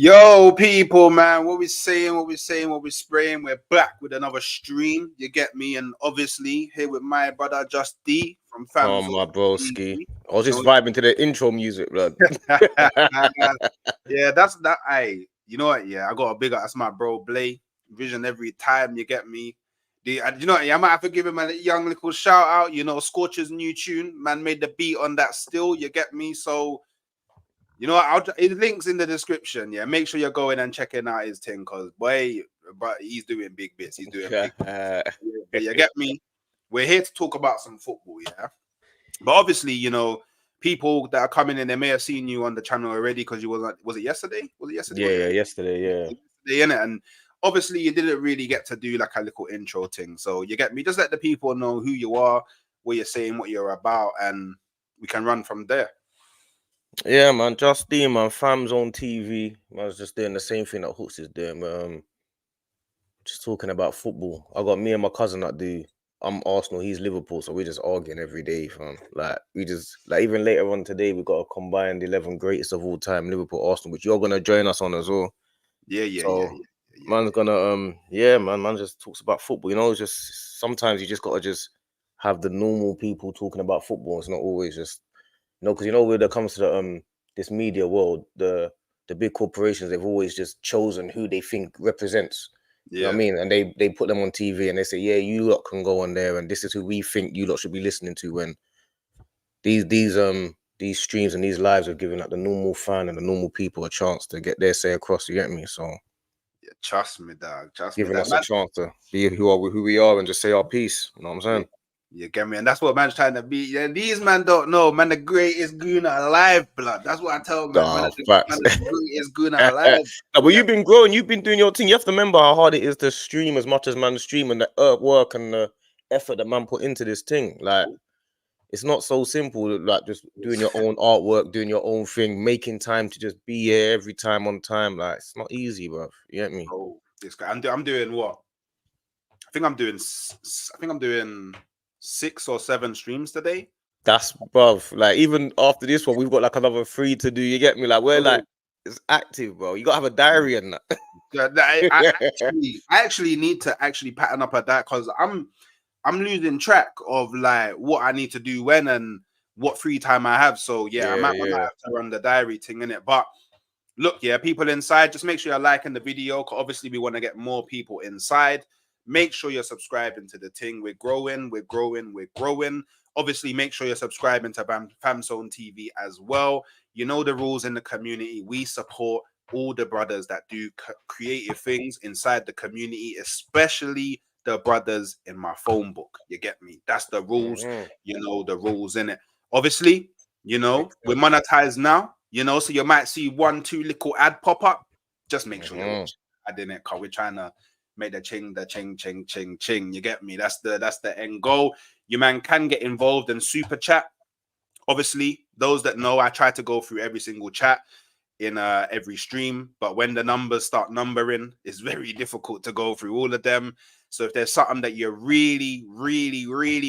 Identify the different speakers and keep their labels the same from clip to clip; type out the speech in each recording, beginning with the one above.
Speaker 1: Yo, people, man, what we saying, what we spraying. We're back with another stream. You get me? And obviously, here with my brother, Just D from
Speaker 2: Oh,
Speaker 1: Famzonetv.
Speaker 2: my broski. I was
Speaker 1: You
Speaker 2: just vibing to the intro music, blood.
Speaker 1: yeah, that's that. You know what? Yeah, I got a big up. That's my bro, Blay. Vision every time. You get me? You know what? Yeah, I might have to give him a young little shout out. You know, Scorcher's new tune. Man made the beat on that still. You get me? So. You know what? It links in the description. Yeah, make sure you're going and checking out his thing, cause boy, but he's doing big bits. He's doing big. But you get me? We're here to talk about some football, yeah. But obviously, you know, people that are coming in, they may have seen you on the channel already because you was it yesterday? Was it yesterday?
Speaker 2: Yeah, yesterday, yeah.
Speaker 1: Yesterday, innit? And obviously, you didn't really get to do like a little intro thing. So you get me? Just let the people know who you are, what you're saying, what you're about, and we can run from there.
Speaker 2: Yeah, man, Just D, man, Famzonetv. I was just doing the same thing that Hooks is doing, just talking about football. I got me and my cousin that do. I'm Arsenal, he's Liverpool, so we're just arguing every day, fam. Like we just even later on today, we got a combined 11 greatest of all time, Liverpool, Arsenal, which you're gonna join us on as well.
Speaker 1: Yeah.
Speaker 2: Man's gonna man just talks about football. You know, it's just sometimes you just gotta just have the normal people talking about football. It's not always just because when it comes to the this media world, the big corporations, they've always just chosen who they think represents. You know what I mean? And they put them on TV and they say, yeah, you lot can go on there and this is who we think you lot should be listening to. When these streams and these lives are giving like the normal fan and the normal people a chance to get their say across. You get me? So
Speaker 1: yeah, trust me, dog.
Speaker 2: Giving us a chance to be who we are and just say our piece. You know what I'm saying?
Speaker 1: You get me? And that's what man's trying to be. Yeah, these man don't know, man, the greatest gooner alive, blood. That's what I tell man. The greatest gooner alive.
Speaker 2: No, but you've been growing, you've been doing your thing. You have to remember how hard it is to stream as much as man stream and the work and the effort that man put into this thing. Like, it's not so simple, like just doing your own artwork, doing your own thing, making time to just be here every time on time. Like, it's not easy, bro. You get me?
Speaker 1: Oh, this guy. I'm doing what? I think I'm doing 6 or 7 streams today.
Speaker 2: That's bruv. Like, even after this one, we've got like another 3 to do. You get me? Like, we're like, it's active, bro. You gotta have a diary and that.
Speaker 1: I actually need to pattern up at that because I'm losing track of like what I need to do when and what free time I have. So I might have to run the diary thing in it. But look, people inside, just make sure you're liking the video. Obviously, we want to get more people inside. Make sure you're subscribing to the thing. We're growing. Obviously, make sure you're subscribing to Famzonetv as well. You know the rules in the community. We support all the brothers that do creative things inside the community, especially the brothers in my phone book. You get me? That's the rules. You know the rules in it. Obviously, we're monetized now. So you might see 1-2 little ad pop up. Just make sure you're adding it, cause we're trying to make the ching. You get me? That's the end goal. You man can get involved in super chat. Obviously, those that know, I try to go through every single chat in every stream, but when the numbers start numbering, it's very difficult to go through all of them. So if there's something that you really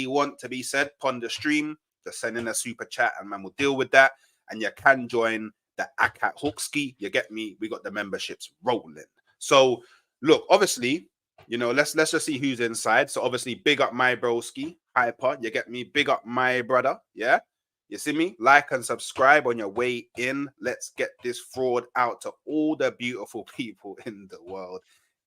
Speaker 1: want to be said upon the stream, just send in a super chat and man will deal with that. And you can join the Akat Hookski. You get me? We got the memberships rolling. So look, obviously, let's just see who's inside. So obviously, big up my broski, Hyper. You get me? Big up my brother. Yeah. You see me? Like and subscribe on your way in. Let's get this fraud out to all the beautiful people in the world.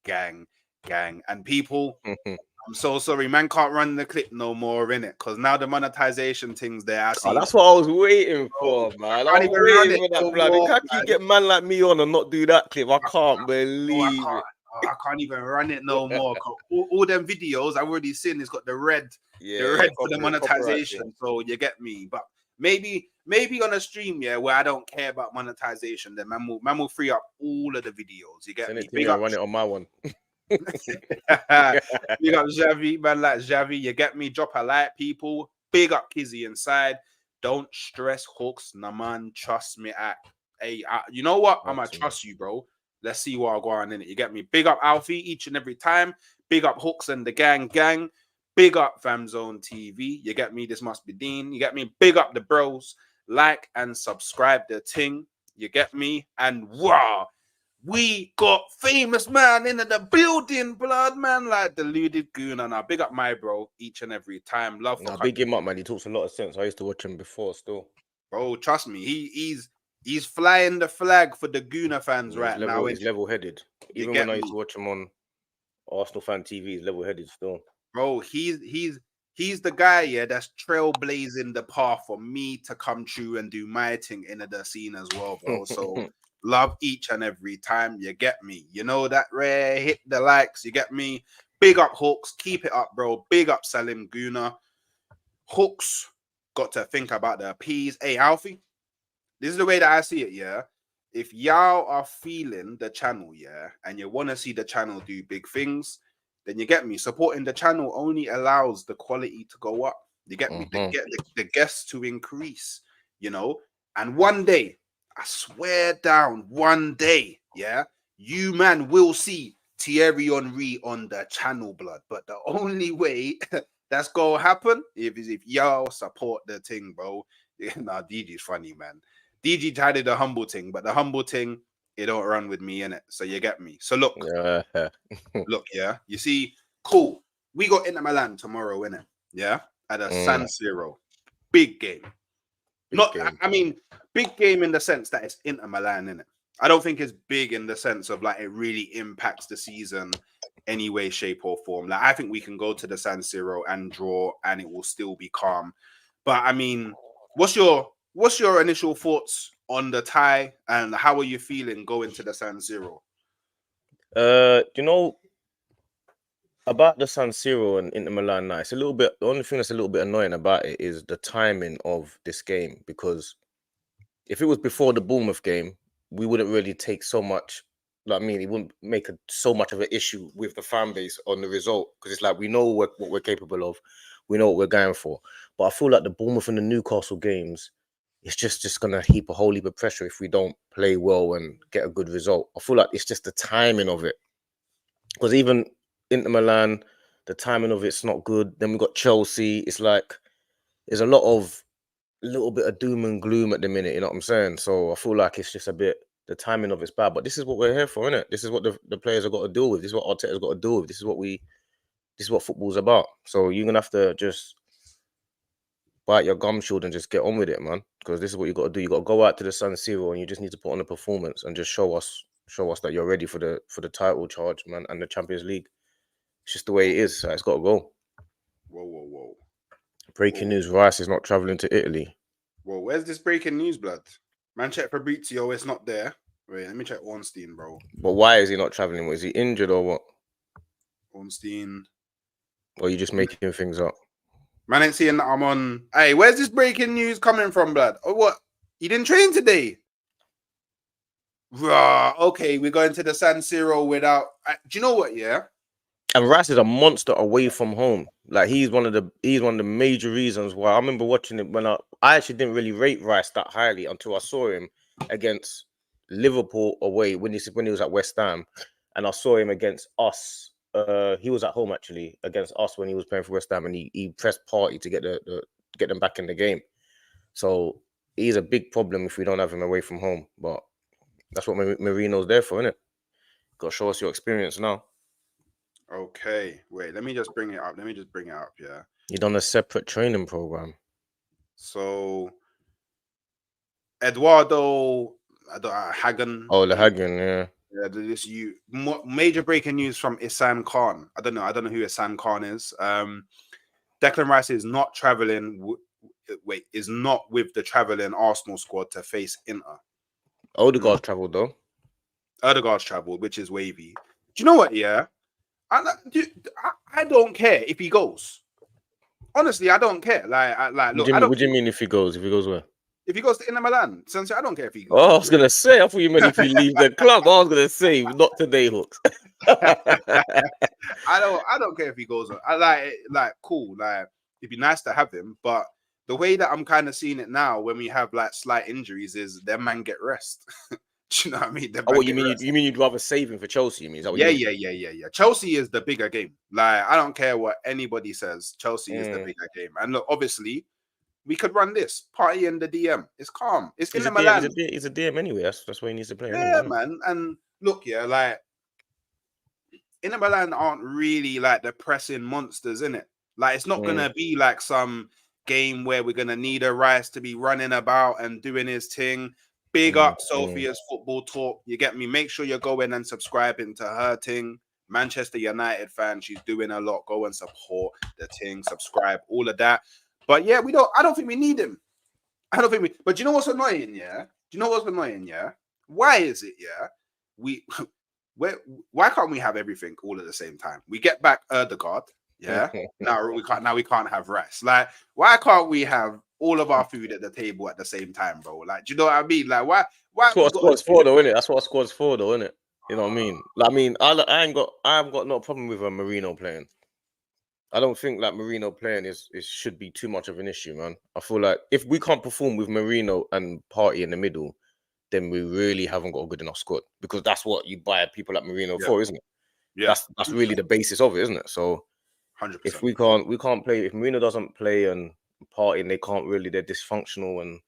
Speaker 1: Gang. And people, I'm so sorry, man can't run the clip no more, innit? Because now the monetization thing's there. I see.
Speaker 2: That's what I was waiting for, man. I was waiting for that blood. How can you get man like me on and not do that clip? I can't believe it.
Speaker 1: I can't even run it no more. All them videos I've already seen, it's got the red for the monetization. So you get me. But maybe on a stream, where I don't care about monetization, then man will free up all of the videos. You get me?
Speaker 2: Big up, run it on my one.
Speaker 1: Big up Javi, man, like Javi. You get me? Drop a like, people. Big up Kizzy inside. Don't stress, Hooks. Nah, man, trust me. You know what? I'm gonna trust you, bro. Let's see what I'll go on in it. You get me? Big up Alfie each and every time. Big up Hooks and the gang. Big up Famzonetv. You get me? This must be Dean. You get me? Big up the bros. Like and subscribe the ting. You get me? And wow. We got famous man in the building, blood man, like deluded goon. And I big up my bro each and every time. Love for
Speaker 2: Big him up, man. He talks a lot of sense. I used to watch him before still.
Speaker 1: Bro, trust me, he's flying the flag for the Gooner fans right now.
Speaker 2: He's level-headed. Even when I used to watch him on Arsenal fan TV, he's level-headed still.
Speaker 1: Bro, he's the guy, yeah, that's trailblazing the path for me to come true and do my thing in the scene as well, bro. So love each and every time. You get me? You know that rare hit the likes. You get me? Big up Hooks. Keep it up, bro. Big up Salim Gooner. Hooks got to think about the P's. Hey, Alfie, this is the way that I see it, yeah. If y'all are feeling the channel, yeah, and you want to see the channel do big things, then you get me. Supporting the channel only allows the quality to go up. You get me? The guests to increase, you know. And one day, I swear down, one day, yeah, you man will see Thierry Henry on the channel, blood. But the only way that's gonna happen is if y'all support the thing, bro. Nah, DG's funny, man. DG tried the humble thing, but the humble thing, it don't run with me in it. So you get me. So look, look, yeah. You see, cool. We got Inter Milan tomorrow, innit? Yeah, at a San Siro, big game. I mean, big game in the sense that it's Inter Milan, innit? I don't think it's big in the sense of like it really impacts the season any way, shape, or form. Like I think we can go to the San Siro and draw, and it will still be calm. But I mean, what's your initial thoughts on the tie, and how are you feeling going to the San Siro?
Speaker 2: You know, about the San Siro and Inter Milan now, it's a little bit. The only thing that's a little bit annoying about it is the timing of this game, because if it was before the Bournemouth game, we wouldn't really take so much. Like, I mean, it wouldn't make so much of an issue with the fan base on the result, because it's like we know what we're capable of, we know what we're going for. But I feel like the Bournemouth and the Newcastle games, it's just gonna heap a whole heap of pressure if we don't play well and get a good result. I feel like it's just the timing of it, because even Inter Milan, the timing of it's not good. Then we got Chelsea. It's like there's a little bit of doom and gloom at the minute. You know what I'm saying? So I feel like it's just a bit. The timing of it's bad, but this is what we're here for, innit? This is what the players have got to deal with. This is what Arteta's got to deal with. This is what football's about. So you're gonna have to just bite your gum shield and just get on with it, man. Because this is what you got to do. You got to go out to the San Siro and you just need to put on a performance and just show us that you're ready for the title charge, man, and the Champions League. It's just the way it is. So it's got to go.
Speaker 1: Whoa.
Speaker 2: Breaking news: Rice is not traveling to Italy.
Speaker 1: Whoa, where's this breaking news, blood? Man, check Fabrizio. It's not there. Wait, let me check Ornstein, bro.
Speaker 2: But why is he not traveling? Was he injured or what?
Speaker 1: Ornstein.
Speaker 2: Or are you just making things up?
Speaker 1: Man, ain't seeing that I'm on. Hey, where's this breaking news coming from, blood? Or what? You didn't train today? Rah, okay, we're going to the San Siro without. Do you know what? Yeah.
Speaker 2: And Rice is a monster away from home. Like he's one of the major reasons why I remember watching it when I actually didn't really rate Rice that highly until I saw him against Liverpool away when he was at West Ham, and I saw him against us. He was at home actually against us when he was playing for West Ham, and he pressed party to get them back in the game. So he's a big problem if we don't have him away from home. But that's what Marino's there for, isn't it? Got to show us your experience now.
Speaker 1: Okay, wait, let me just bring it up. Yeah.
Speaker 2: You done a separate training program.
Speaker 1: So Eduardo Hagen.
Speaker 2: Oh, the Hagen, yeah.
Speaker 1: Yeah, major breaking news from Isan Khan. I don't know who Isan Khan is. Declan Rice is not traveling. Is not with the traveling Arsenal squad to face Inter.
Speaker 2: Odegaard's travelled though.
Speaker 1: Odegaard's travelled, which is wavy. Do you know what? Yeah. I don't care if he goes. Honestly, I don't care. Look,
Speaker 2: what do you mean if he goes? If he goes where?
Speaker 1: If he goes to Inter Milan, I don't care if he goes.
Speaker 2: Oh, I was gonna say. I thought you meant if he leaves the club. I was gonna say not today, Hooks.
Speaker 1: I don't care if he goes. I like cool. Like it'd be nice to have him, but the way that I'm kind of seeing it now, when we have like slight injuries, is their man get rest. Do you know what I mean?
Speaker 2: What you mean? You mean you'd rather save him for Chelsea? You mean? Is that what you mean?
Speaker 1: Yeah. Chelsea is the bigger game. Like I don't care what anybody says. Chelsea is the bigger game. And look, obviously, we could run this party in the DM. It's calm. It's in the Milan.
Speaker 2: He's a DM anyway. That's why he needs to play.
Speaker 1: Yeah,
Speaker 2: anyway,
Speaker 1: man. And look, yeah, like Inter Milan aren't really like the pressing monsters, in it. Like it's not gonna be like some game where we're gonna need a Rice to be running about and doing his thing. Big up Sophia's football talk. You get me? Make sure you're going and subscribing to her thing. Manchester United fan, she's doing a lot. Go and support the thing, subscribe, all of that. But yeah, I don't think we need him. I don't think we. But you know what's annoying? Yeah. Do you know what's annoying? Yeah. Why is it? Yeah. We. Why can't we have everything all at the same time? We get back Odegaard. Yeah. Now we can't. Now we can't have rest. Like, why can't we have all of our food at the table at the same time, bro? Like, do you know what I mean? Like, why?
Speaker 2: That's what a squad's for, though, innit? That's what a squad's for, though, innit? You know what I mean? Like, I haven't got no problem with Marino playing. I don't think like Marino playing is should be too much of an issue, man. I feel like if we can't perform with Marino and Partey in the middle, then we really haven't got a good enough squad, because that's what you buy people like Marino for, isn't it? Yeah, that's really the basis of it, isn't it? So
Speaker 1: 100%.
Speaker 2: if we can't play, if Marino doesn't play and Partey, and they can't really, they're dysfunctional. And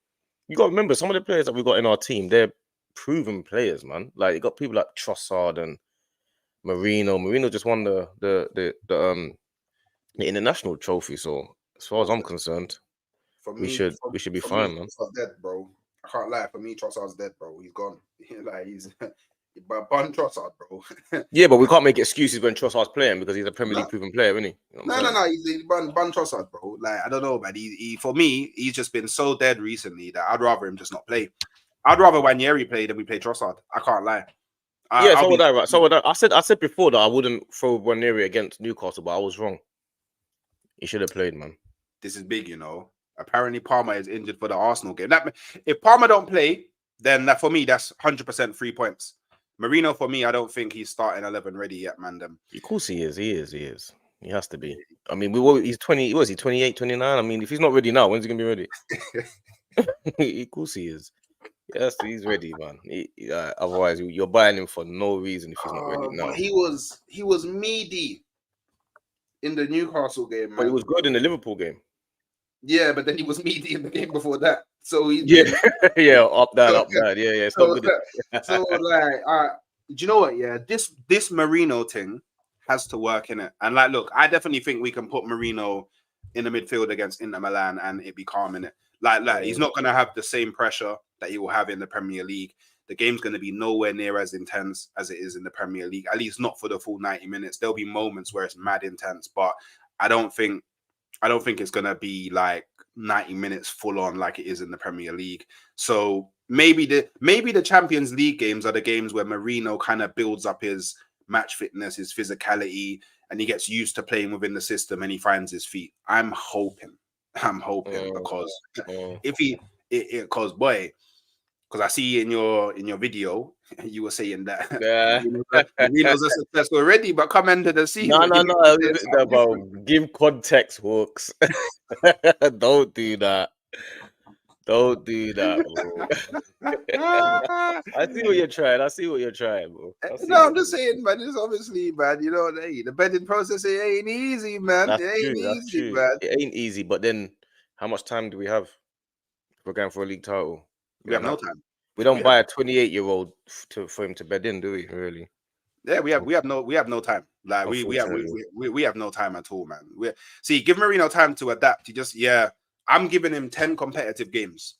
Speaker 2: you got to remember, some of the players that we got in our team, they're proven players, man. Like you got people like Trossard and Marino. Marino just won the international trophy. So as far as I'm concerned, we should be fine, man.
Speaker 1: Trossard's dead, bro. I can't lie. For me, Trossard's dead, bro. He's gone. Like he's Bun Trossard, bro.
Speaker 2: Yeah, but we can't make excuses when Trossard's playing, because he's a Premier League proven player, isn't he? You know
Speaker 1: no. He's Bun Trossard, bro. Like I don't know, man. He for me, he's just been so dead recently that I'd rather him just not play. I'd rather Wanyeri play than we play Trossard. I can't lie.
Speaker 2: So would I, right? So would I. I said before that I wouldn't throw Wanyeri against Newcastle, but I was wrong. He should have played, man.
Speaker 1: This is big, you know. Apparently, Palmer is injured for the Arsenal game. If Palmer don't play, then for me, that's 100% 3 points. Marino, for me, I don't think he's starting 11 ready yet, man.
Speaker 2: Of course he is. He has to be. I mean, he's 20. Was he 28, 29? I mean, if he's not ready now, when's he gonna be ready? Of course he is. Yes, he's ready, man. Otherwise, you're buying him for no reason if he's not ready now.
Speaker 1: But he was meaty in the Newcastle game, man.
Speaker 2: But he was good in the Liverpool game.
Speaker 1: Yeah, but then he was meaty in the game before that. So
Speaker 2: up that. Yeah. It's not good.
Speaker 1: So like, do you know what? Yeah, this Marino thing has to work in it. And like, look, I definitely think we can put Marino in the midfield against Inter Milan and it be calm in it. Like he's not gonna have the same pressure that he will have in the Premier League. The game's going to be nowhere near as intense as it is in the Premier League, at least not for the full 90 minutes. There'll be moments where it's mad intense, but I don't think it's going to be like 90 minutes full on like it is in the Premier League. So maybe the Champions League games are the games where Marino kind of builds up his match fitness, his physicality, and he gets used to playing within the system and he finds his feet. I'm hoping because because I see in your video you were saying that Marino's a success already, but come into the season.
Speaker 2: No, give context, Hawks. Don't do that. Don't do that, bro. I see what you're trying, bro.
Speaker 1: I'm just saying, man. It's obviously, man. You know, the betting process, it ain't easy, man. Man.
Speaker 2: It ain't easy, but then how much time do we have? We're going for a league title.
Speaker 1: We have no time.
Speaker 2: We don't buy a 28-year-old for him to bed in, do we? Really?
Speaker 1: Yeah, we have no time. Like we have no time at all, man. Give Marino time to adapt. I'm giving him 10 competitive games.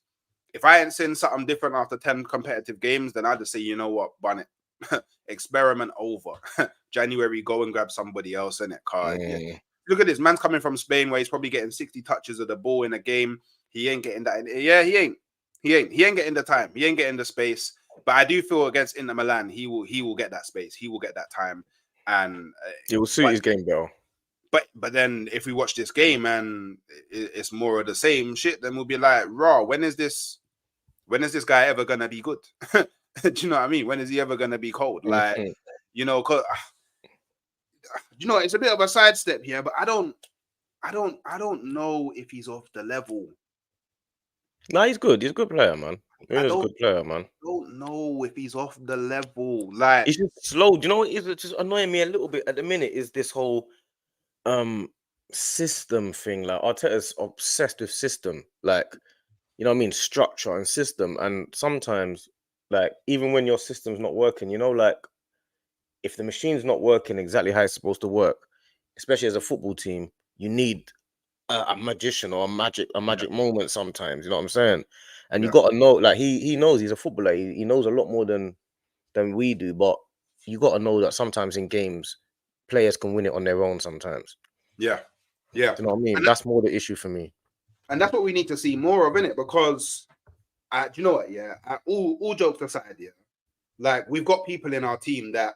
Speaker 1: If I ain't seen something different after 10 competitive games, then I just say, you know what, bun it. Experiment over. January, go and grab somebody else in it. Yeah. Look at this. Man's coming from Spain where he's probably getting 60 touches of the ball in a game. He ain't getting that. He ain't. He ain't getting the time. He ain't getting the space. But I do feel against Inter Milan, he will get that space. He will get that time, and
Speaker 2: it will suit his game, bro.
Speaker 1: But then if we watch this game and it's more of the same shit, then we'll be like, raw. When is this guy ever gonna be good? Do you know what I mean? When is he ever gonna be cold? Like, you know, cause it's a bit of a sidestep here, but I don't know if he's off the level.
Speaker 2: No, he's good. He's a good player, man. He's a good player, man.
Speaker 1: I don't know if he's off the level. Like,
Speaker 2: he's just slow. Do you know what is just annoying me a little bit at the minute is this whole system thing. Like Arteta's obsessed with system, like, you know what I mean, structure and system. And sometimes like even when your system's not working, like if the machine's not working exactly how it's supposed to work, especially as a football team, you need a magician or a magic moment sometimes. You know what I'm saying? And you got to know, like he knows he's a footballer. He knows a lot more than we do, but you got to know that sometimes in games, players can win it on their own sometimes.
Speaker 1: Yeah.
Speaker 2: Do you know what I mean? That's more the issue for me.
Speaker 1: And that's what we need to see more of, innit? Because, do you know what? Yeah, all jokes aside, yeah, like we've got people in our team that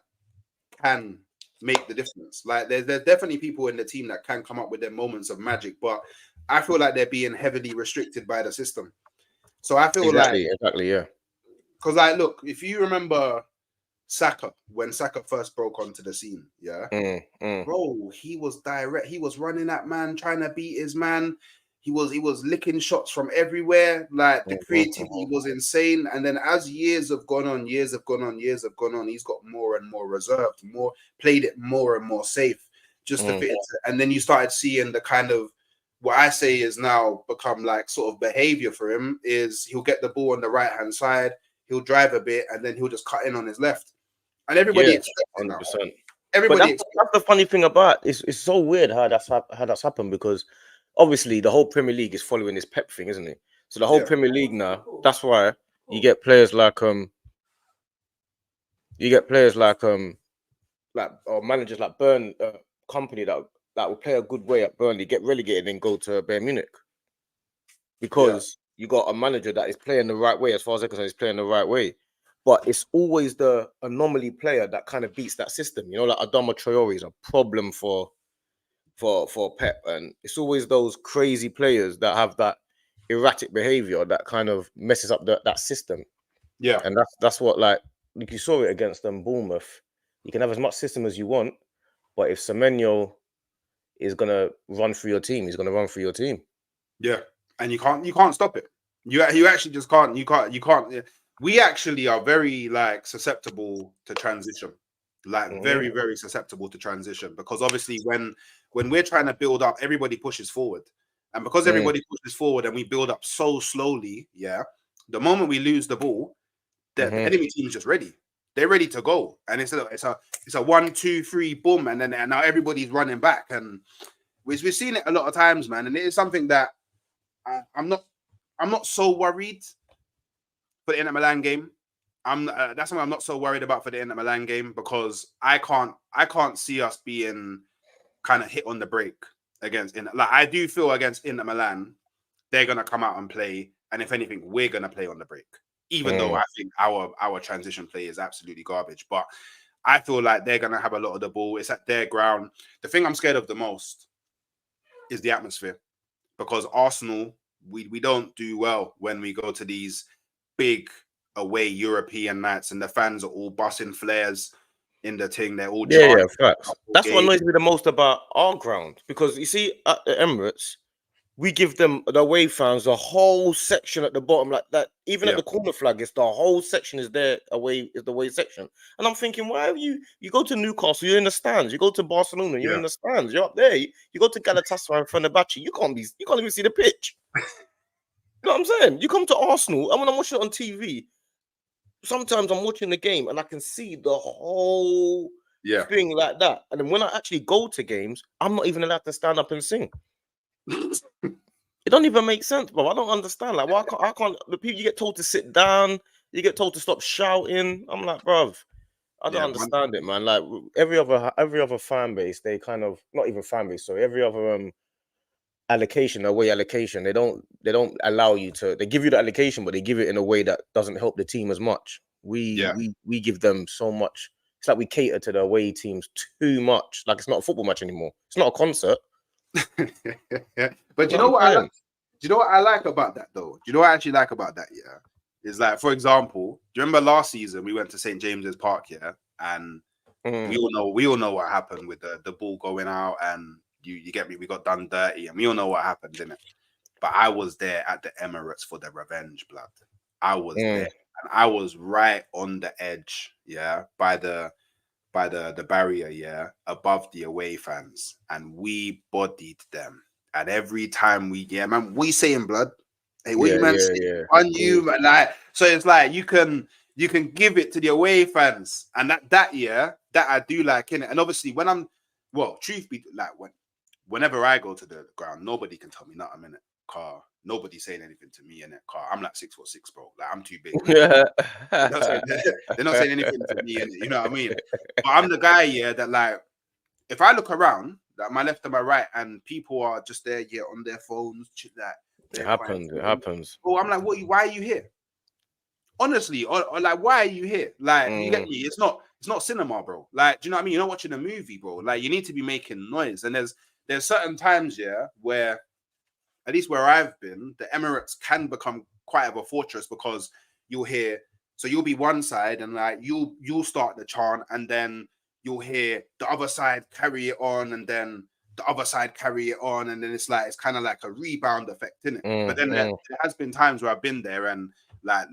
Speaker 1: can make the difference. Like there's definitely people in the team that can come up with their moments of magic, but I feel like they're being heavily restricted by the system. So I feel
Speaker 2: exactly,
Speaker 1: yeah. Because like, look, if you remember Saka, when Saka first broke onto the scene, yeah, bro, he was direct. He was running at man, trying to beat his man. He was licking shots from everywhere. Like the creativity was insane. And then as years have gone on, he's got more and more reserved, played it more and more safe, just to fit into. And then you started seeing the kind of what I say is now become like sort of behavior for him is he'll get the ball on the right hand side, he'll drive a bit, and then he'll just cut in on his left. And everybody expects
Speaker 2: 100%.
Speaker 1: Everybody.
Speaker 2: But that's the funny thing about it. It's so weird how that's happened, because obviously the whole Premier League is following this Pep thing, isn't it? So the whole Premier League now, that's why you get players like or managers like Burn company that will play a good way at Burnley, get relegated and go to Bayern Munich, because you got a manager that is playing the right way. As far as I'm concerned, he's playing the right way. But it's always the anomaly player that kind of beats that system. Like Adama Traore is a problem for Pep, and it's always those crazy players that have that erratic behavior that kind of messes up that system.
Speaker 1: Yeah,
Speaker 2: and that's what like you saw it against Bournemouth. You can have as much system as you want, but if Semenyo is gonna run through your team, he's gonna run through your team.
Speaker 1: Yeah, and you can't stop it. You actually just can't. You can't. We actually are very like susceptible to transition, like very, very susceptible to transition, because obviously when we're trying to build up, everybody pushes forward, and because everybody pushes forward and we build up so slowly, the moment we lose the ball, the enemy team is just ready. They're ready to go, and it's a 1, 2, 3, boom, and now everybody's running back, and we've seen it a lot of times, man, and it is something that I'm not so worried for the Inter Milan game. That's something I'm not so worried about for the Inter Milan game, because I can't see us being kind of hit on the break against Inter. Like I do feel against Inter Milan, they're gonna come out and play, and if anything, we're gonna play on the break. Even though I think our transition play is absolutely garbage, but I feel like they're gonna have a lot of the ball. It's at their ground. The thing I'm scared of the most is the atmosphere, because Arsenal, we don't do well when we go to these big away European nights and the fans are all busting flares in the thing. They're all
Speaker 2: facts. That's what annoys me the most about our ground, because you see at the Emirates, we give them, the away fans, a whole section at the bottom like that. Even at the corner flag, it's the whole section is there. Away is the away section, and I'm thinking, why have you go to Newcastle, you're in the stands. You go to Barcelona, you're in the stands. You're up there. You go to Galatasaray and Fenerbahce, you can't even see the pitch. You know what I'm saying? You come to Arsenal, and when I'm watching it on TV, sometimes I'm watching the game and I can see the whole thing like that. And then when I actually go to games, I'm not even allowed to stand up and sing. It don't even make sense, bro. I don't understand. Like, why I can't the people, you get told to sit down, you get told to stop shouting. I'm like, bruv, I don't understand it, man. Like every other fan base, they kind of, not even fan base, sorry, every other away allocation, they don't allow you to, they give you the allocation, but they give it in a way that doesn't help the team as much. We give them so much. It's like we cater to the away teams too much. Like it's not a football match anymore. It's not a concert.
Speaker 1: But you know what I like? Do you know what I like about that though? Do you know what I actually like about that? Yeah, is like, for example, do you remember last season we went to St. James's Park, and we all know what happened with the ball going out, and you get me, we got done dirty, and we all know what happened, didn't it? But I was there at the Emirates for the revenge, blood. I was there, and I was right on the edge, by the barrier, above the away fans, and we bodied them. And every time we saying, blood, hey, what you man saying on you, man? Like, so it's like you can you can give it to the away fans, and that year that I do like in it. And obviously, when I'm truth be like whenever I go to the ground, nobody can tell me nothing in it. Car, nobody's saying anything to me in it. Car, I'm like 6'6", bro. Like I'm too big.
Speaker 2: Yeah.
Speaker 1: They're not saying anything to me in it. You know what I mean? But I'm the guy, yeah, that like if I look around, like my left and my right, and people are just there, yeah, on their phones, like
Speaker 2: It happens. It happens.
Speaker 1: Oh, I'm like, why are you here? Honestly, or like, why are you here? Like, you get me? It's not cinema, bro. Like, do you know what I mean? You're not watching a movie, bro. Like, you need to be making noise. And there's certain times, yeah, where at least where I've been, the Emirates can become quite of a fortress because you'll hear. So you'll be one side, and like you'll start the chant, and then you'll hear the other side carry it on, and then the other side carry it on, and then it's kind of like a rebound effect in it. But then there has been times where I've been there and like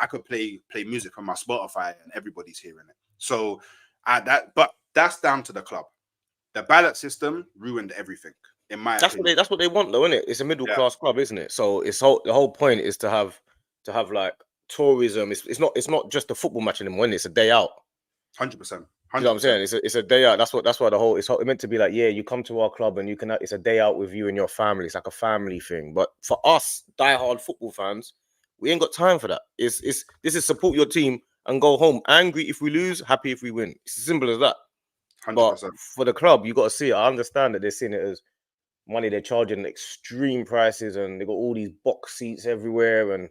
Speaker 1: I could play music from my Spotify and everybody's hearing it. So but that's down to the club. The ballot system ruined everything. In my opinion.
Speaker 2: That's what they want, though, isn't it? It's a middle class club, isn't it? So the whole point is to have like tourism. It's not just a football match anymore. It's a day out.
Speaker 1: 100%.
Speaker 2: You know what I'm saying? It's a day out. That's why the whole it's meant to be like, yeah, you come to our club and you can. It's a day out with you and your family. It's like a family thing. But for us diehard football fans, we ain't got time for that. This is support your team and go home. Angry if we lose, happy if we win. It's as simple as that. 100%. But for the club, you got to see it. I understand that they're seeing it as money. They're charging extreme prices, and they got all these box seats everywhere. And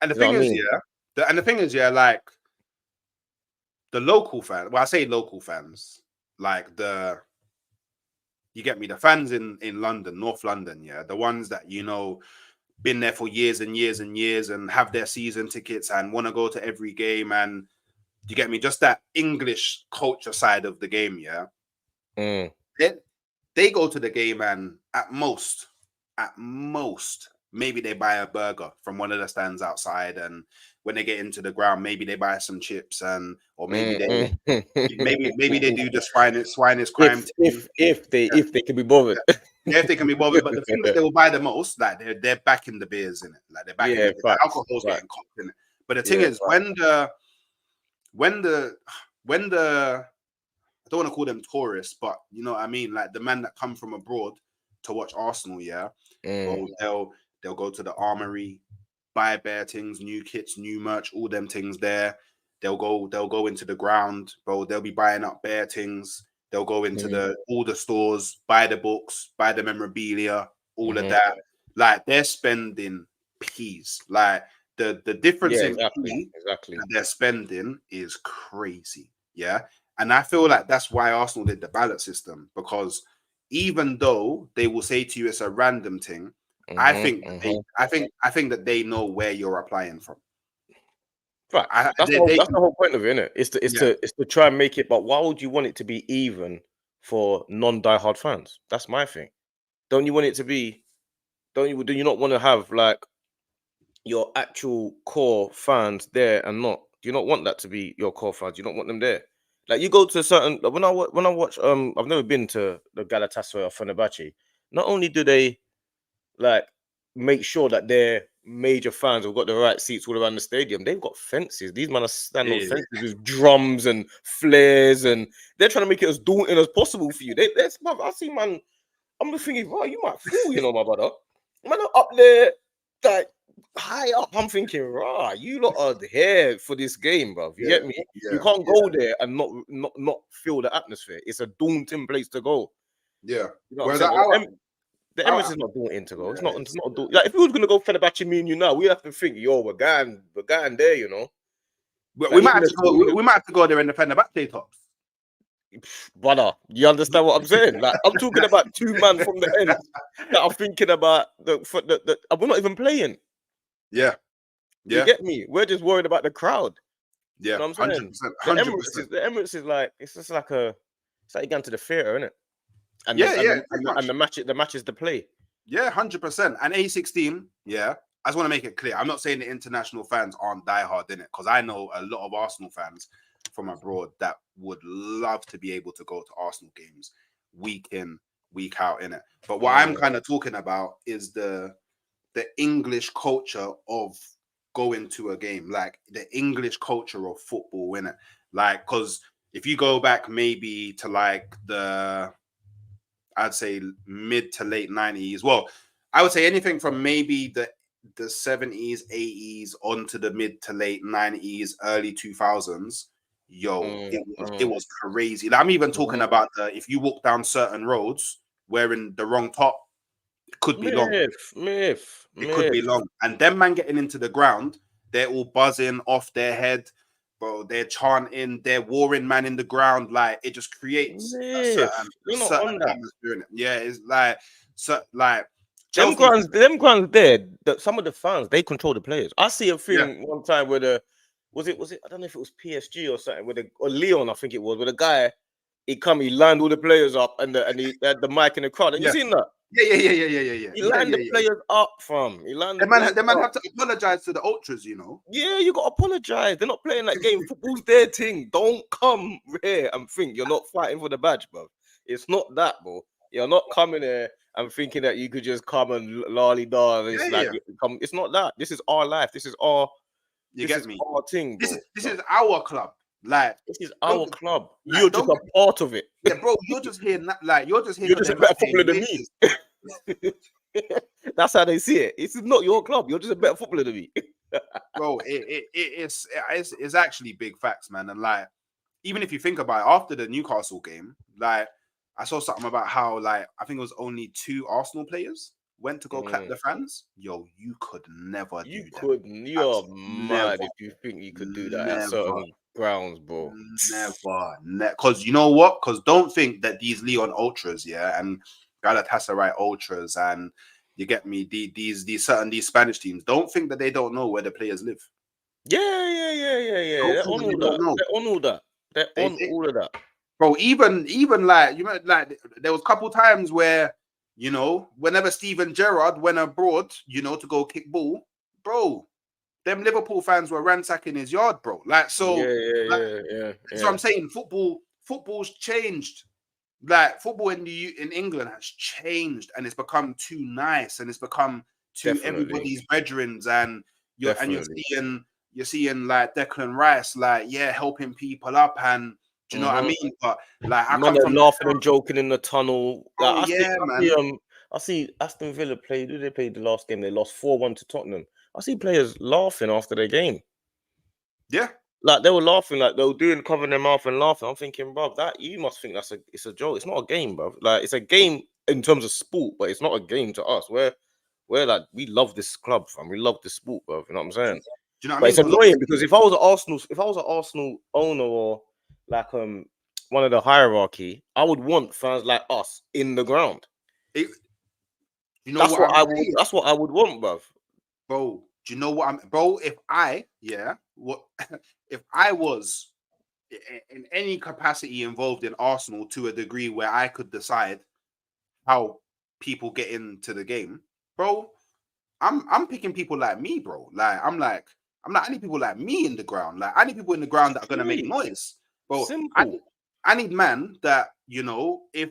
Speaker 1: the thing is, like the local fans. Well, I say local fans, like you get me, the fans in London, North London, yeah, the ones that been there for years and years and years and have their season tickets and want to go to every game, and you get me, just that English culture side of the game, yeah. They go to the game and at most, maybe they buy a burger from one of the stands outside, and when they get into the ground, maybe they buy some chips or maybe they do the swinest crime.
Speaker 2: If they can be bothered.
Speaker 1: Yeah, if they can be bothered. But the thing that they will buy the most, like they're backing the beers in it, like they're backing the alcohol's getting cocked in it. But the thing is, when the I don't want to call them tourists, but you know what I mean, like the men that come from abroad to watch Arsenal, yeah, well, they'll go to the Armory, buy bare things, new kits, new merch, all them things there. They'll go into the ground, bro. They'll be buying up bare things. They'll go into all the stores, buy the books, buy the memorabilia, all of that. Like they're spending peas. Like the difference in that they're spending is crazy. Yeah. And I feel like that's why Arsenal did the ballot system, because even though they will say to you it's a random thing, I think that they know where you're applying from.
Speaker 2: Right. That's the whole point of it, isn't it? It's to try and make it. But why would you want it to be even for non-diehard fans? That's my thing. Don't you want it to be? Do you not want to have like your actual core fans there and not? Do you not want that to be your core fans? Do you not want them there? Like you go to a certain when I watch I've never been to the Galatasaray or Fenerbahce. Not only do they like make sure that their major fans have got the right seats all around the stadium, they've got fences. These men are standing on fences with drums and flares, and they're trying to make it as daunting as possible for you. I see, man. I'm just thinking, wow, you might fool, my brother. Man, up there, like high up. I'm thinking, rah, you lot are here for this game, bro. You get me? You can't go there and not feel the atmosphere. It's a daunting place to go.
Speaker 1: Yeah.
Speaker 2: You know what I'm saying? The Emirates is not daunting to go. It's not daunting. Like if we was gonna go Fenerbahce, me and you now, we have to think, yo, we're going there,
Speaker 1: But we might have to go there in the Fenerbahce tops.
Speaker 2: Brother, you understand what I'm saying? Like I'm talking about two men from the end that are thinking about we're not even playing.
Speaker 1: Yeah.
Speaker 2: You get me? We're just worried about the crowd.
Speaker 1: Yeah,
Speaker 2: you know what I'm saying?
Speaker 1: 100%.
Speaker 2: The Emirates is like it's just like it's like you're going to the theater, isn't it? And the matches to play.
Speaker 1: Yeah, 100%. And A16, yeah. I just want to make it clear. I'm not saying the international fans aren't diehard in it, because I know a lot of Arsenal fans from abroad that would love to be able to go to Arsenal games week in, week out in it. But what I'm kind of talking about is the English culture of go into a game, like the English culture of football, innit? Like, because if you go back maybe to like I'd say mid to late 90s. Well, I would say anything from maybe the 70s, 80s onto the mid to late 90s, early 2000s. Yo, it was crazy. Like, I'm even talking about if you walk down certain roads wearing the wrong top, it could be long. It could be long. And them man getting into the ground, they're all buzzing off their head, bro. They're chanting, they're warring man in the ground. Like, it just creates a certain atmosphere in it. Yeah, it's like
Speaker 2: them
Speaker 1: Chelsea.
Speaker 2: grounds there. Some of the fans, they control the players. I see a thing one time where was it I don't know if it was PSG or something or Leon, I think it was, where the guy he lined all the players up and he had the mic in the crowd. Have you seen that?
Speaker 1: Yeah.
Speaker 2: He lined the players up, fam. He lined
Speaker 1: the man have to apologize to the ultras, you know.
Speaker 2: Yeah, you got to apologize. They're not playing that game. Football's their thing. Don't come here and think you're not fighting for the badge, bro. It's not that, bro. You're not coming here and thinking that you could just come and lolly-da. It's not that. This is our life. This is our.
Speaker 1: You get me?
Speaker 2: Our thing, bro.
Speaker 1: This is our club. Like,
Speaker 2: this is our club. Like, you're just a part of it.
Speaker 1: Yeah, bro. You're just here. You're just here.
Speaker 2: You're just a better footballer than me. That's how they see it. It's not your club. You're just a better footballer than me.
Speaker 1: Bro, it's actually big facts, man. And like, even if you think about it, after the Newcastle game, like, I saw something about how, like, I think it was only 2 Arsenal players went to go clap the fans. Yo, you could never do that.
Speaker 2: You're mad if you think you could do that at certain grounds, bro.
Speaker 1: Never. Because you know what? Because don't think that these Leon ultras, and Galatasaray ultras, and you get me, these Spanish teams, don't think that they don't know where the players live.
Speaker 2: Yeah. They're on all that. They're on all of that.
Speaker 1: Bro, even like, you know, like, there was a couple times where, you know, whenever Steven Gerrard went abroad, you know, to go kick ball, bro, them Liverpool fans were ransacking his yard, bro. Like, so So I'm saying football's changed. Like, football in England has changed, and it's become too nice, and it's become to everybody's bedrooms, and you're seeing like Declan Rice, like, helping people up, and do you know what I mean? But like, I come from
Speaker 2: laughing and joking in the tunnel.
Speaker 1: Like, man.
Speaker 2: I see Aston Villa play. Who they played the last game? They lost 4-1 to Tottenham. I see players laughing after their game.
Speaker 1: Yeah.
Speaker 2: Like, they were laughing, like they were covering their mouth and laughing. I'm thinking, bro, that you must think it's a joke. It's not a game, bro. Like, it's a game in terms of sport, but it's not a game to us. We're like, we love this club, fam. We love this sport, bro. You know what I'm saying?
Speaker 1: Do you know what
Speaker 2: I mean? It's annoying because if I was an Arsenal owner or like one of the hierarchy, I would want fans like us in the ground. That's what I would want, bro.
Speaker 1: Bro, do you know what bro? If I was in any capacity involved in Arsenal to a degree where I could decide how people get into the game, bro, I'm picking people like me, bro. Like, I'm like, I need people like me in the ground. Like, I need people in the ground that are gonna make noise, bro. I need man that, you know, if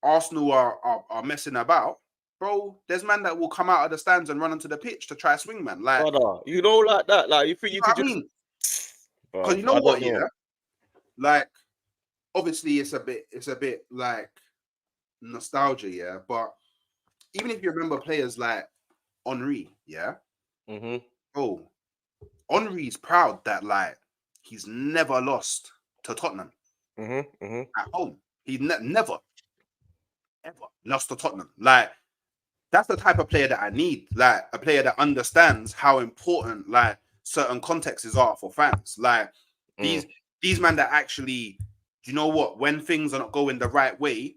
Speaker 1: Arsenal are messing about, bro, there's man that will come out of the stands and run onto the pitch to try swing, man. Like,
Speaker 2: brother, you know, like that. Like, you think you could just...
Speaker 1: Because you know what, like, obviously it's a bit like nostalgia, but even if you remember players like Henry, bro, Henry's proud that, like, he's never lost to Tottenham at home. He never ever lost to Tottenham. Like, that's the type of player that I need. Like, a player that understands how important, like, certain contexts are for fans. Like, these men that actually, do you know what? When things are not going the right way,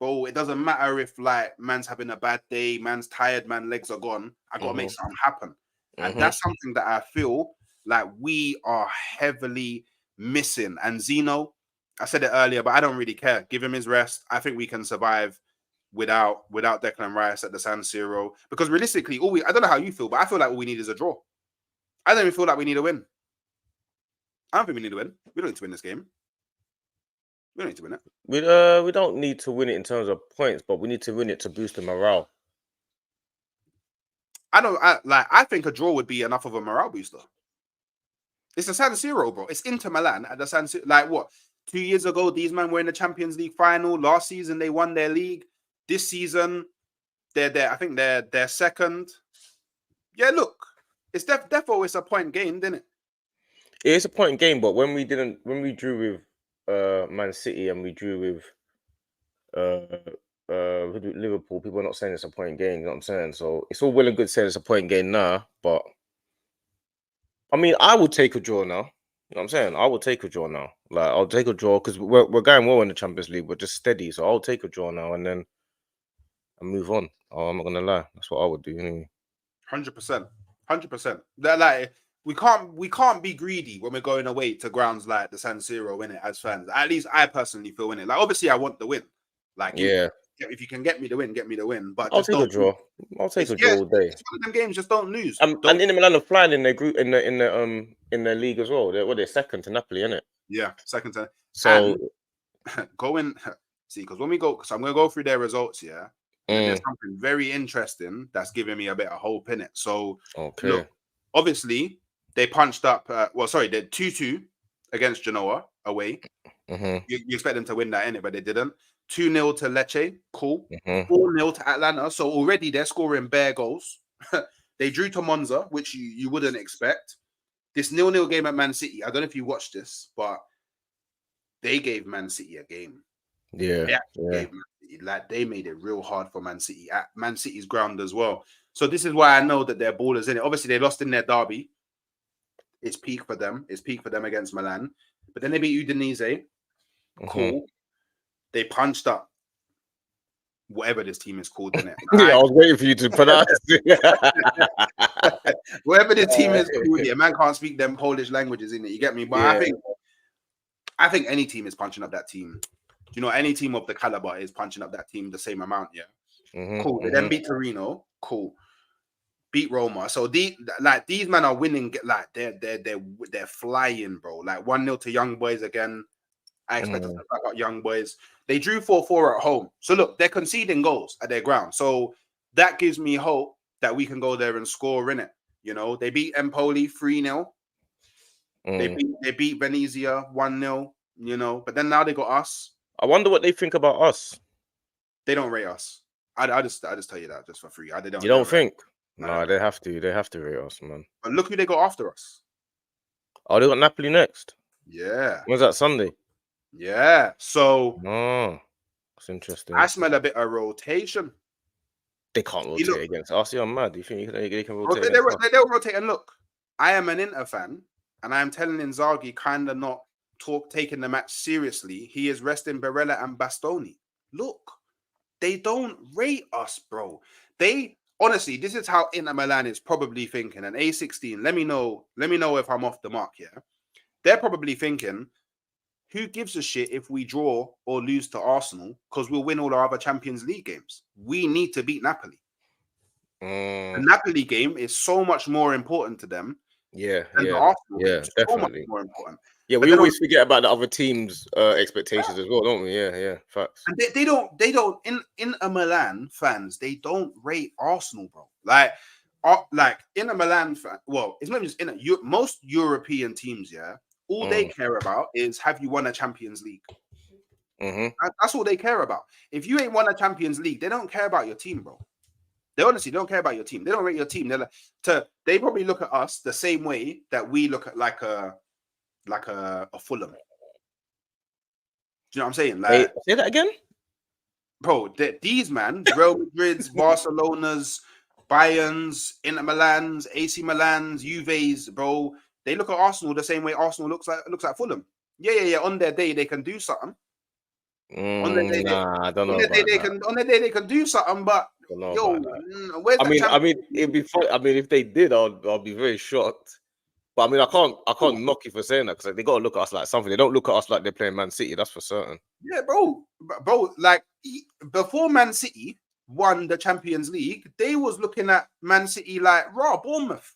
Speaker 1: bro, it doesn't matter if, like, man's having a bad day, man's tired, man's legs are gone. I gotta make something happen. And that's something that I feel like we are heavily missing. And Zeno, I said it earlier, but I don't really care. Give him his rest. I think we can survive without Declan Rice at the San Siro. Because realistically, I don't know how you feel, but I feel like all we need is a draw. I don't even feel like we need a win. I don't think we need to win. We don't need to win this game. We don't need to win it.
Speaker 2: We don't need to win it in terms of points, but we need to win it to boost the morale.
Speaker 1: I think a draw would be enough of a morale booster. It's a San Siro, bro. It's Inter Milan at the San Siro. Like what? 2 years ago, these men were in the Champions League final. Last season, they won their league. This season, I think they're second. Yeah, look, it's definitely it's a point game, isn't it?
Speaker 2: It's a point game, but when we drew with Man City and we drew with Liverpool, people are not saying it's a point game. You know what I'm saying? So it's all well and good saying it's a point game now, but I mean, I would take a draw now. You know what I'm saying? I would take a draw now. Like I'll take a draw because we're going well in the Champions League. We're just steady, so I'll take a draw now and then move on. Oh, I'm not gonna lie, that's what I would do. Anyway.
Speaker 1: 100%, 100%. They're like we can't be greedy when we're going away to grounds like the San Siro, in it as fans. At least I personally feel in it. Like obviously I want the win. Like if you can get me the win, get me the win. But
Speaker 2: I'll take a draw. I'll take a draw all day.
Speaker 1: It's one of them games. Just don't lose.
Speaker 2: And Inter Milan are flying in their group in their league as well. They're second to Napoli, isn't it?
Speaker 1: Yeah, second to.
Speaker 2: So
Speaker 1: go in. See, because when we go, so I'm going to go through their results. Yeah, and there's something very interesting that's giving me a bit of hope in it. So look, obviously they punched up. They're 2-2 against Genoa away. You expect them to win that, innit? But they didn't. 2-0 to Lecce, cool. 4-0 to Atlanta, so already they're scoring bare goals. They drew to Monza, which you wouldn't expect. This 0-0 game at Man City, I don't know if you watched this, but they gave Man City a game.
Speaker 2: Yeah.
Speaker 1: Gave Man City, like they made it real hard for Man City at Man City's ground as well. So this is why I know that they're ballers in it. Obviously, they lost in their derby. It's peak for them. It's peak for them against Milan. But then they beat Udinese. Cool. They punched up whatever this team is called, isn't it?
Speaker 2: I was waiting for you to pronounce it.
Speaker 1: Whatever the team is called, yeah, man can't speak them Polish languages, in it. You get me? But I think any team is punching up that team. You know, any team of the caliber is punching up that team the same amount, yeah. Cool. They then beat Torino. Cool. Beat Roma. So these men are winning. Like they're flying, bro. Like 1-0 to Young Boys again. I expect us to back up Young Boys. They drew 4-4 at home. So look, they're conceding goals at their ground. So that gives me hope that we can go there and score in it. You know, they beat Empoli 3-0. They beat Venezia 1-0, you know, but then now they got us.
Speaker 2: I wonder what they think about us.
Speaker 1: They don't rate us. I just tell you that just for free. They don't.
Speaker 2: You don't think? No, they have to. They have to rate us, man.
Speaker 1: But look who they got after us.
Speaker 2: Oh, they got Napoli next.
Speaker 1: Yeah.
Speaker 2: When's that, Sunday?
Speaker 1: Yeah. So
Speaker 2: that's interesting.
Speaker 1: I smell a bit of rotation.
Speaker 2: They can't rotate against us. I'm mad. Do you think they can rotate?
Speaker 1: They'll rotate. And look, I am an Inter fan, and I am telling Inzaghi kind of not taking the match seriously. He is resting Barella and Bastoni. Look, they don't rate us, bro. They honestly, this is how Inter Milan is probably thinking. And A16, let me know if I'm off the mark here. They're probably thinking, who gives a shit if we draw or lose to Arsenal? Because we'll win all our other Champions League games. We need to beat Napoli. The Napoli game is so much more important to them.
Speaker 2: Yeah,
Speaker 1: definitely.
Speaker 2: So much
Speaker 1: more important.
Speaker 2: Yeah, we always forget about the other teams' expectations as well, don't we? Yeah, facts.
Speaker 1: And they don't. Inter Milan fans, they don't rate Arsenal, bro. Like Inter Milan fan. Well, it's not just most European teams. Yeah, all they care about is have you won a Champions League. That's all they care about. If you ain't won a Champions League, they don't care about your team, bro. They honestly don't care about your team. They don't rate your team. They probably look at us the same way that we look at like a Fulham. Do you know what I'm saying? Like,
Speaker 2: say that again,
Speaker 1: bro. These man, Real Madrid's, Barcelona's, Bayern's, Inter Milan's, AC Milan's, Juve's, bro. They look at Arsenal the same way Arsenal looks like Fulham. Yeah. On their day, they can do something. On their day,
Speaker 2: I don't know.
Speaker 1: On their day, they can do something, but where's
Speaker 2: I mean, it'd be fun. I mean, if they did, I'll be very shocked. But I mean, I can't knock you for saying that because they gotta look at us like something. They don't look at us like they're playing Man City. That's for certain.
Speaker 1: Yeah, bro. Like before Man City won the Champions League, they was looking at Man City like Bournemouth.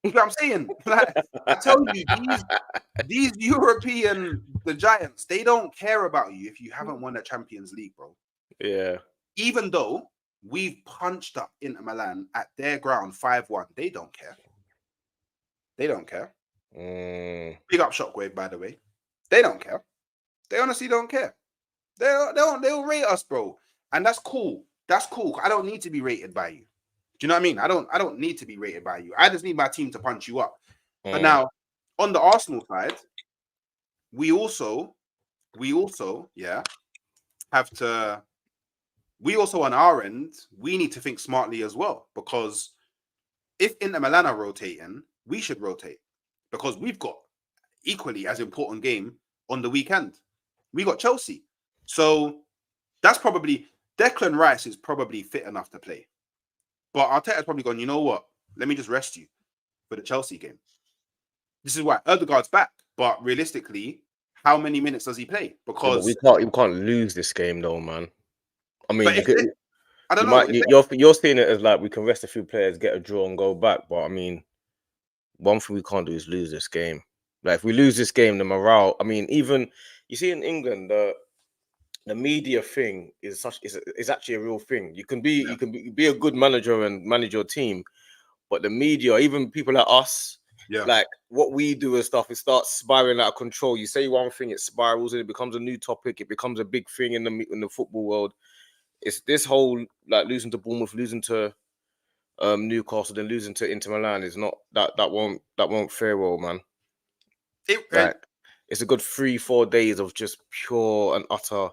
Speaker 1: You know what I'm saying? Like, I tell you, these European, the Giants, they don't care about you if you haven't won a Champions League, bro.
Speaker 2: Yeah.
Speaker 1: Even though We've punched up Inter Milan at their ground 5-1. They don't care. They don't care. Big up Shockwave, by the way. They don't care. They honestly don't care. They'll rate us, bro. And that's cool. That's cool. I don't need to be rated by you. Do you know what I mean? I don't need to be rated by you. I just need my team to punch you up. But now, on the Arsenal side, we also, yeah, have to. We also on our end, we need to think smartly as well, because if Inter Milan are rotating, we should rotate, because we've got equally as important game on the weekend. We got Chelsea, so that's probably Declan Rice is probably fit enough to play, but Arteta's probably gone, you know what? Let me just rest you for the Chelsea game. This is why Odegaard's back, but realistically, how many minutes does he play? Because
Speaker 2: we can't lose this game though, man. I mean,
Speaker 1: I don't know.
Speaker 2: You're seeing it as like we can rest a few players, get a draw, and go back. But I mean, one thing we can't do is lose this game. Like if we lose this game, the morale. I mean, even you see in England, the media thing is actually a real thing. You can be a good manager and manage your team, but the media, even people like us, like what we do and stuff, it starts spiraling out of control. You say one thing, it spirals and it becomes a new topic. It becomes a big thing in the football world. It's this whole like losing to Bournemouth, losing to Newcastle, then losing to Inter Milan is not that won't fare well, man. It's a good 3-4 days of just pure and utter,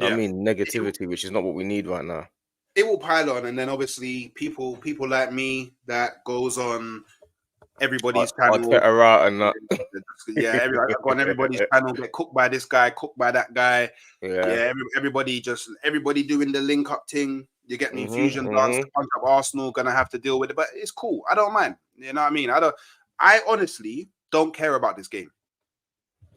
Speaker 2: I mean, negativity, which is not what we need right now.
Speaker 1: It will pile on, and then obviously people like me that goes on everybody's channel.
Speaker 2: And that.
Speaker 1: Everybody on everybody's channel get cooked by this guy, cooked by that guy. Everybody doing the link up thing. You get me? Fusion dance, punch up Arsenal, gonna have to deal with it, but it's cool. I don't mind. You know what I mean? I honestly don't care about this game.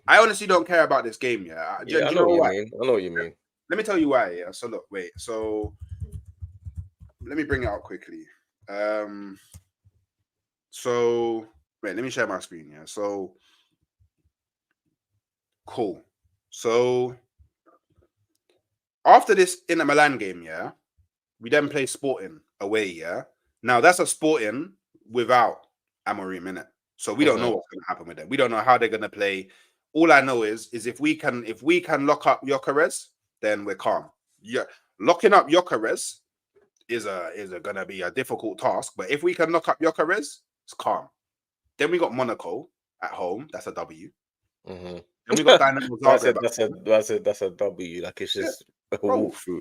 Speaker 1: I honestly don't care about this game.
Speaker 2: I know what you mean.
Speaker 1: Let me tell you why. Yeah. So look, wait. So let me bring it up quickly. So wait, let me share my screen. Yeah. So cool. So after this Inter Milan game, yeah, we then play Sporting away. Yeah. Now that's a Sporting without Amorim in it. So we don't know what's going to happen with them. We don't know how they're going to play. All I know is if we can lock up Gyökeres, then we're calm. Yeah, locking up Gyökeres is going to be a difficult task. But if we can lock up Gyökeres, it's calm. Then we got Monaco at home. That's a W. Then we got Dynamo Zagreb.
Speaker 2: That's a W. Like it's just a walkthrough.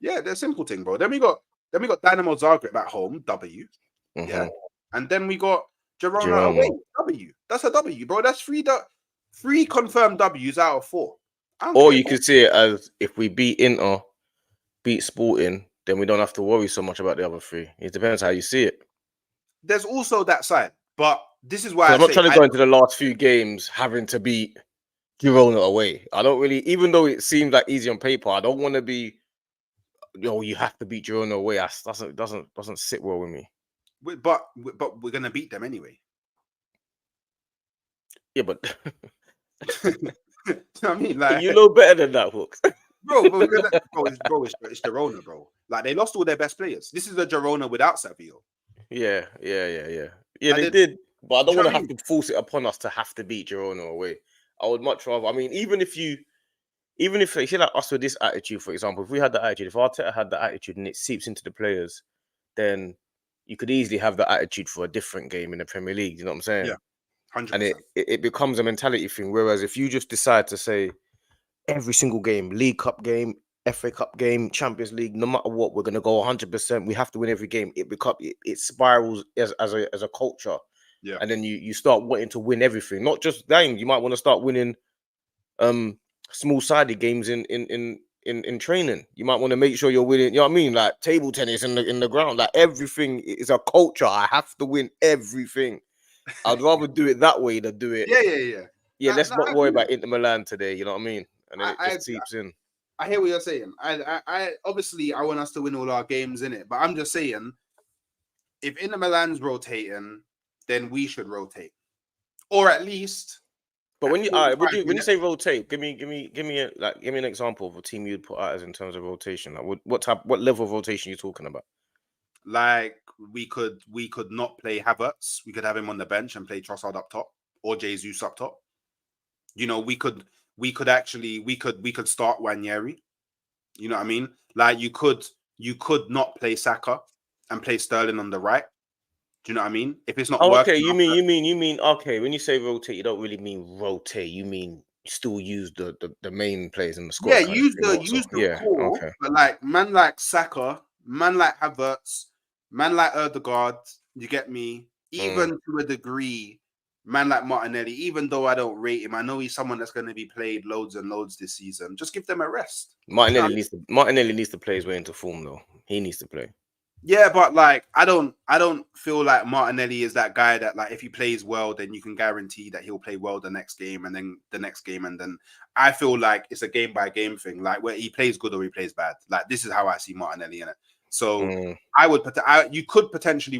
Speaker 1: Yeah, they're a simple thing, bro. Then we got Dynamo Zagreb at home. W. Yeah, and then we got Girona away. W. That's a W, bro. That's three confirmed W's out of 4.
Speaker 2: Or you could see it as if we beat Inter, beat Sporting, then we don't have to worry so much about the other 3. It depends how you see it.
Speaker 1: There's also that side, but this is why
Speaker 2: I'm not trying to go into the last few games having to beat Girona away. I don't really, even though it seems like easy on paper, I don't want to be. You have to beat Girona away. That doesn't sit well with me.
Speaker 1: But we're gonna beat them anyway.
Speaker 2: Yeah, but.
Speaker 1: You know what I mean? Like,
Speaker 2: you know better than that, Hooks.
Speaker 1: Bro, it's Girona, bro. Like they lost all their best players. This is a Girona without Savio.
Speaker 2: Yeah. Yeah, they did. But I don't want to have to force it upon us to have to beat Girona away. I would much rather. I mean, even if you see like us with this attitude, for example, if we had that attitude, if Arteta had that attitude and it seeps into the players, then you could easily have that attitude for a different game in the Premier League. You know what I'm saying?
Speaker 1: Yeah. 100%.
Speaker 2: And it becomes a mentality thing. Whereas if you just decide to say every single game, League Cup game, FA Cup game, Champions League, no matter what, we're gonna go 100%. We have to win every game. It spirals as a culture.
Speaker 1: Yeah.
Speaker 2: And then you start wanting to win everything, not just games. You might want to start winning small-sided games in training. You might want to make sure you're winning. You know what I mean? Like table tennis in the ground. Like everything is a culture. I have to win everything. I'd rather do it that way than do it.
Speaker 1: Yeah.
Speaker 2: Let's not worry about Inter Milan today. You know what I mean? And then it just seeps in.
Speaker 1: I hear what you're saying. I obviously I want us to win all our games in it, but I'm just saying, if Inter Milan's rotating, then we should rotate, or at least
Speaker 2: But when you when you
Speaker 1: minutes.
Speaker 2: say rotate, give me an example of a team you'd put out as in terms of rotation. Like what level of rotation you talking about?
Speaker 1: Like we could not play Havertz. We could have him on the bench and play Trossard up top or Jesus up top. You know, we could actually we could start Wanyeri. You know what I mean? Like you could not play Saka and play Sterling on the right. Do you know what I mean? If it's not
Speaker 2: Oh,
Speaker 1: working,
Speaker 2: okay. You mean okay. When you say rotate, you don't really mean rotate. You mean still use the main players in the
Speaker 1: yeah,
Speaker 2: squad kind of thing. Also,
Speaker 1: use the
Speaker 2: yeah.
Speaker 1: core,
Speaker 2: Okay.
Speaker 1: but like man like Saka, man like Havertz, man like Odegaard, you get me? Even to a degree, man like Martinelli, even though I don't rate him, I know he's someone that's going to be played loads and loads this season. Just give them a rest. Do you know what I mean?
Speaker 2: Martinelli needs to play his way into form though. He needs to play.
Speaker 1: Yeah, but like I don't feel like Martinelli is that guy that like if he plays well, then you can guarantee that he'll play well the next game and then the next game and then I feel like it's a game by game thing, like where he plays good or he plays bad. Like this is how I see Martinelli in it. So you could potentially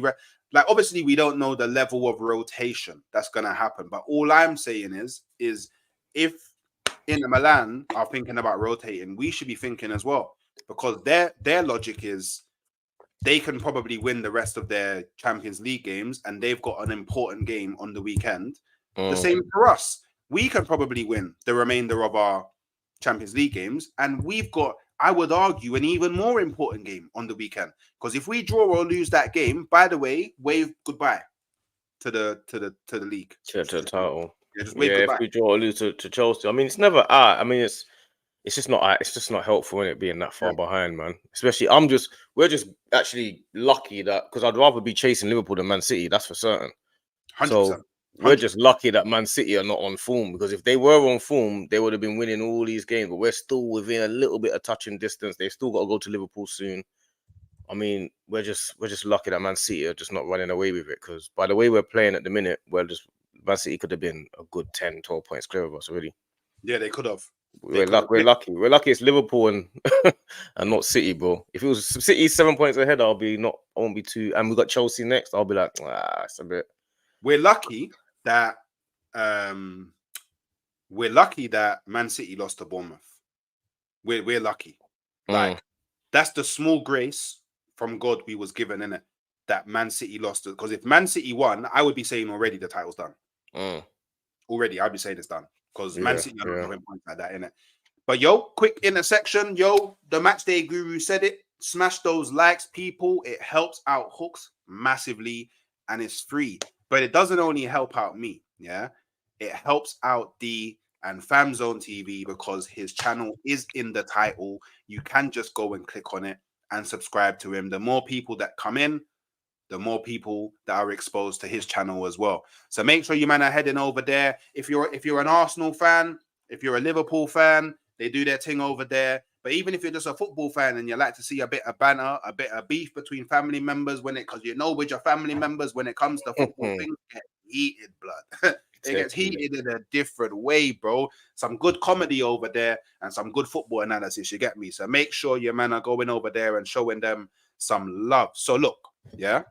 Speaker 1: like obviously we don't know the level of rotation that's gonna happen, but all I'm saying is if Inter Milan are thinking about rotating, we should be thinking as well because their logic is they can probably win the rest of their Champions League games and they've got an important game on the weekend. The same for us. We can probably win the remainder of our Champions League games and we've got, I would argue, an even more important game on the weekend because if we draw or lose that game, by the way, wave goodbye to the league.
Speaker 2: To the title.
Speaker 1: Yeah, just wave
Speaker 2: If
Speaker 1: goodbye.
Speaker 2: we draw or lose to Chelsea, I mean, it's never. I mean, it's just not helpful in it being that far behind, man. Especially, we're just actually lucky that because I'd rather be chasing Liverpool than Man City. That's for certain.
Speaker 1: 100%.
Speaker 2: So we're just lucky that Man City are not on form because if they were on form, they would have been winning all these games. But we're still within a little bit of touching distance. They've still got to go to Liverpool soon. I mean, we're just lucky that Man City are just not running away with it because by the way we're playing at the minute, Man City could have been a good 10, 12 points clear of us already.
Speaker 1: Yeah, they could have.
Speaker 2: We're lucky. We're lucky it's Liverpool and and not City, bro. If it was City 7 points ahead, I won't be too. And we got Chelsea next. I'll be like, it's a bit.
Speaker 1: We're lucky that Man City lost to Bournemouth. We're lucky. Like that's the small grace from God we was given in it that Man City lost it. Because if Man City won, I would be saying already the title's done. Already, I'd be saying it's done. Because Man City are not dropping points like that in it. But quick intersection, the match day guru said it. Smash those likes, people. It helps out Hooks massively and it's free. But it doesn't only help out me, yeah. It helps out D and Famzonetv because his channel is in the title. You can just go and click on it and subscribe to him. The more people that come in, the more people that are exposed to his channel as well. So make sure you man are heading over there. If you're an Arsenal fan, if you're a Liverpool fan, they do their thing over there. But even if you're just a football fan and you like to see a bit of banter, a bit of beef between family members because with your family members, when it comes to football, things get heated, blood. It gets heated in a different way, bro. Some good comedy over there and some good football analysis, you get me? So make sure your man are going over there and showing them some love. So look, yeah,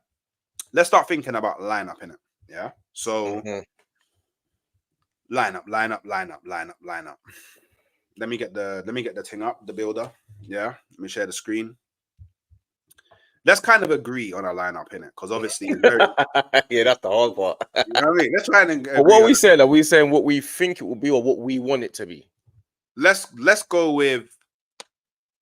Speaker 1: let's start thinking about lineup, innit? Yeah. So lineup. Let me get the thing up, the builder. Yeah. Let me share the screen. Let's kind of agree on a lineup, innit? Because obviously it's very
Speaker 2: that's the hard part.
Speaker 1: You know what I mean? Let's try and agree.
Speaker 2: What are we saying? Are we saying what we think it will be or what we want it to be?
Speaker 1: Let's go with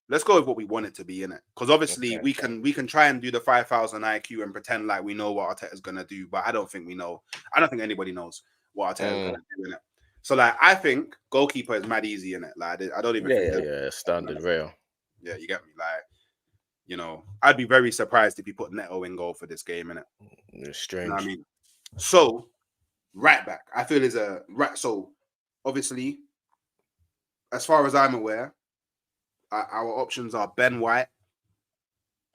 Speaker 1: what we want it to be, innit? Because obviously we can try and do the 5,000 IQ and pretend like we know what Arteta's gonna do, but I don't think we know. I don't think anybody knows what Arteta's gonna do, innit? So like I think goalkeeper is mad easy, innit? Like I don't even think
Speaker 2: standard rail.
Speaker 1: Yeah, you get me? Like, I'd be very surprised if you put Neto in goal for this game, innit?
Speaker 2: It's strange.
Speaker 1: You know what I mean? So right back, I feel is a right. So obviously, as far as I'm aware, our options are Ben White,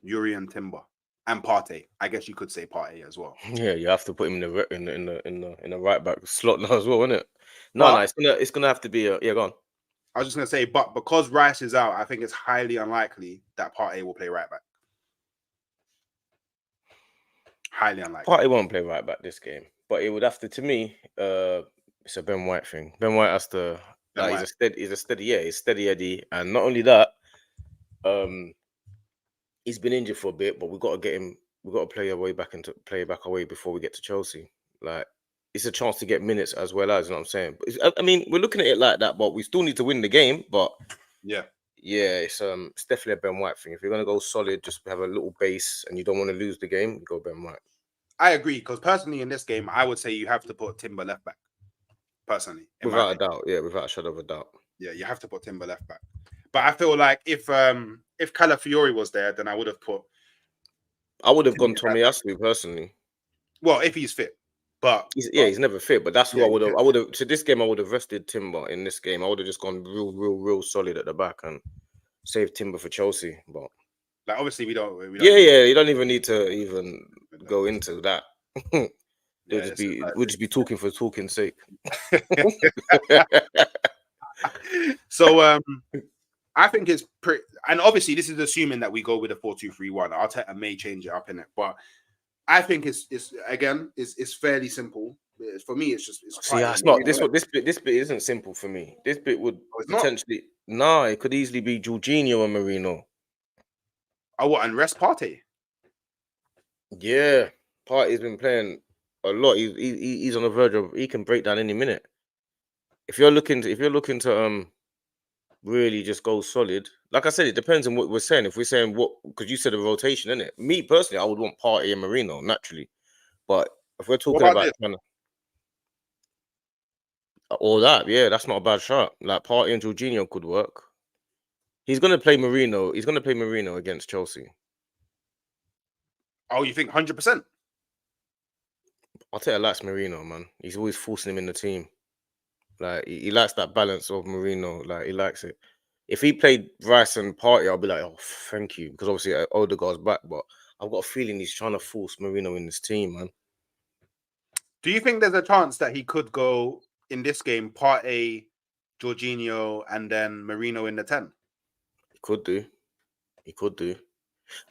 Speaker 1: Yuri and Timber, and Partey. I guess you could say Partey as well.
Speaker 2: Yeah, you have to put him in the right back slot now as well, isn't it? No, it's gonna have to be go on.
Speaker 1: I was just gonna say, but because Rice is out, I think it's highly unlikely that Partey will play right back. Highly unlikely.
Speaker 2: Partey won't play right back this game, but it would have to me. It's a Ben White thing. Ben White has to
Speaker 1: Ben
Speaker 2: like
Speaker 1: White.
Speaker 2: he's steady Eddie, and not only that, he's been injured for a bit, but we've got to get him. We've got to play back away before we get to Chelsea. Like it's a chance to get minutes as well as, you know what I'm saying. But I mean, we're looking at it like that, but we still need to win the game. But
Speaker 1: Yeah.
Speaker 2: it's definitely a Ben White thing. If you're gonna go solid, just have a little base, and you don't want to lose the game, go Ben White.
Speaker 1: I agree, because personally in this game, I would say you have to put Timber left back. Personally,
Speaker 2: Without a doubt, without a shadow of a doubt.
Speaker 1: Yeah, you have to put Timber left back. But I feel like if Calafiori was there, then I would have put.
Speaker 2: I would have gone Tommy Asu personally.
Speaker 1: Well, if he's fit, but
Speaker 2: he's never fit. But that's who I would have. I would have to this game. I would have rested Timber in this game. I would have just gone real solid at the back and saved Timber for Chelsea. But
Speaker 1: like obviously we don't
Speaker 2: you don't even need to even go into that. We'll just be talking for talking's sake.
Speaker 1: So I think it's pretty, and obviously this is assuming that we go with a 4-2-3-1. Arteta may change it up in it, but I think it's fairly simple. For me, it's just
Speaker 2: it's not this bit isn't simple for me. This bit would potentially it could easily be Jorginho and Marino.
Speaker 1: Oh, what, and rest Partey?
Speaker 2: Yeah, Partey's been playing a lot. He's on the verge of he can break down any minute. If you're looking to really just go solid, like I said, it depends on what we're saying. If we're saying because you said a rotation, innit? Me personally, I would want Partey and Marino naturally, but if we're talking about all that, that's not a bad shot. Like Partey and Jorginho could work. He's gonna play Marino. He's gonna play Marino against Chelsea.
Speaker 1: Oh, you think 100%?
Speaker 2: Arteta likes Marino, man. He's always forcing him in the team. Like he likes that balance of Marino. Like he likes it. If he played Rice and Partey, I'll be like, oh, thank you, because obviously Odegaard's back. But I've got a feeling he's trying to force Marino in this team, man.
Speaker 1: Do you think there's a chance that he could go in this game, Partey, Jorginho, and then Marino in the 10?
Speaker 2: He could do.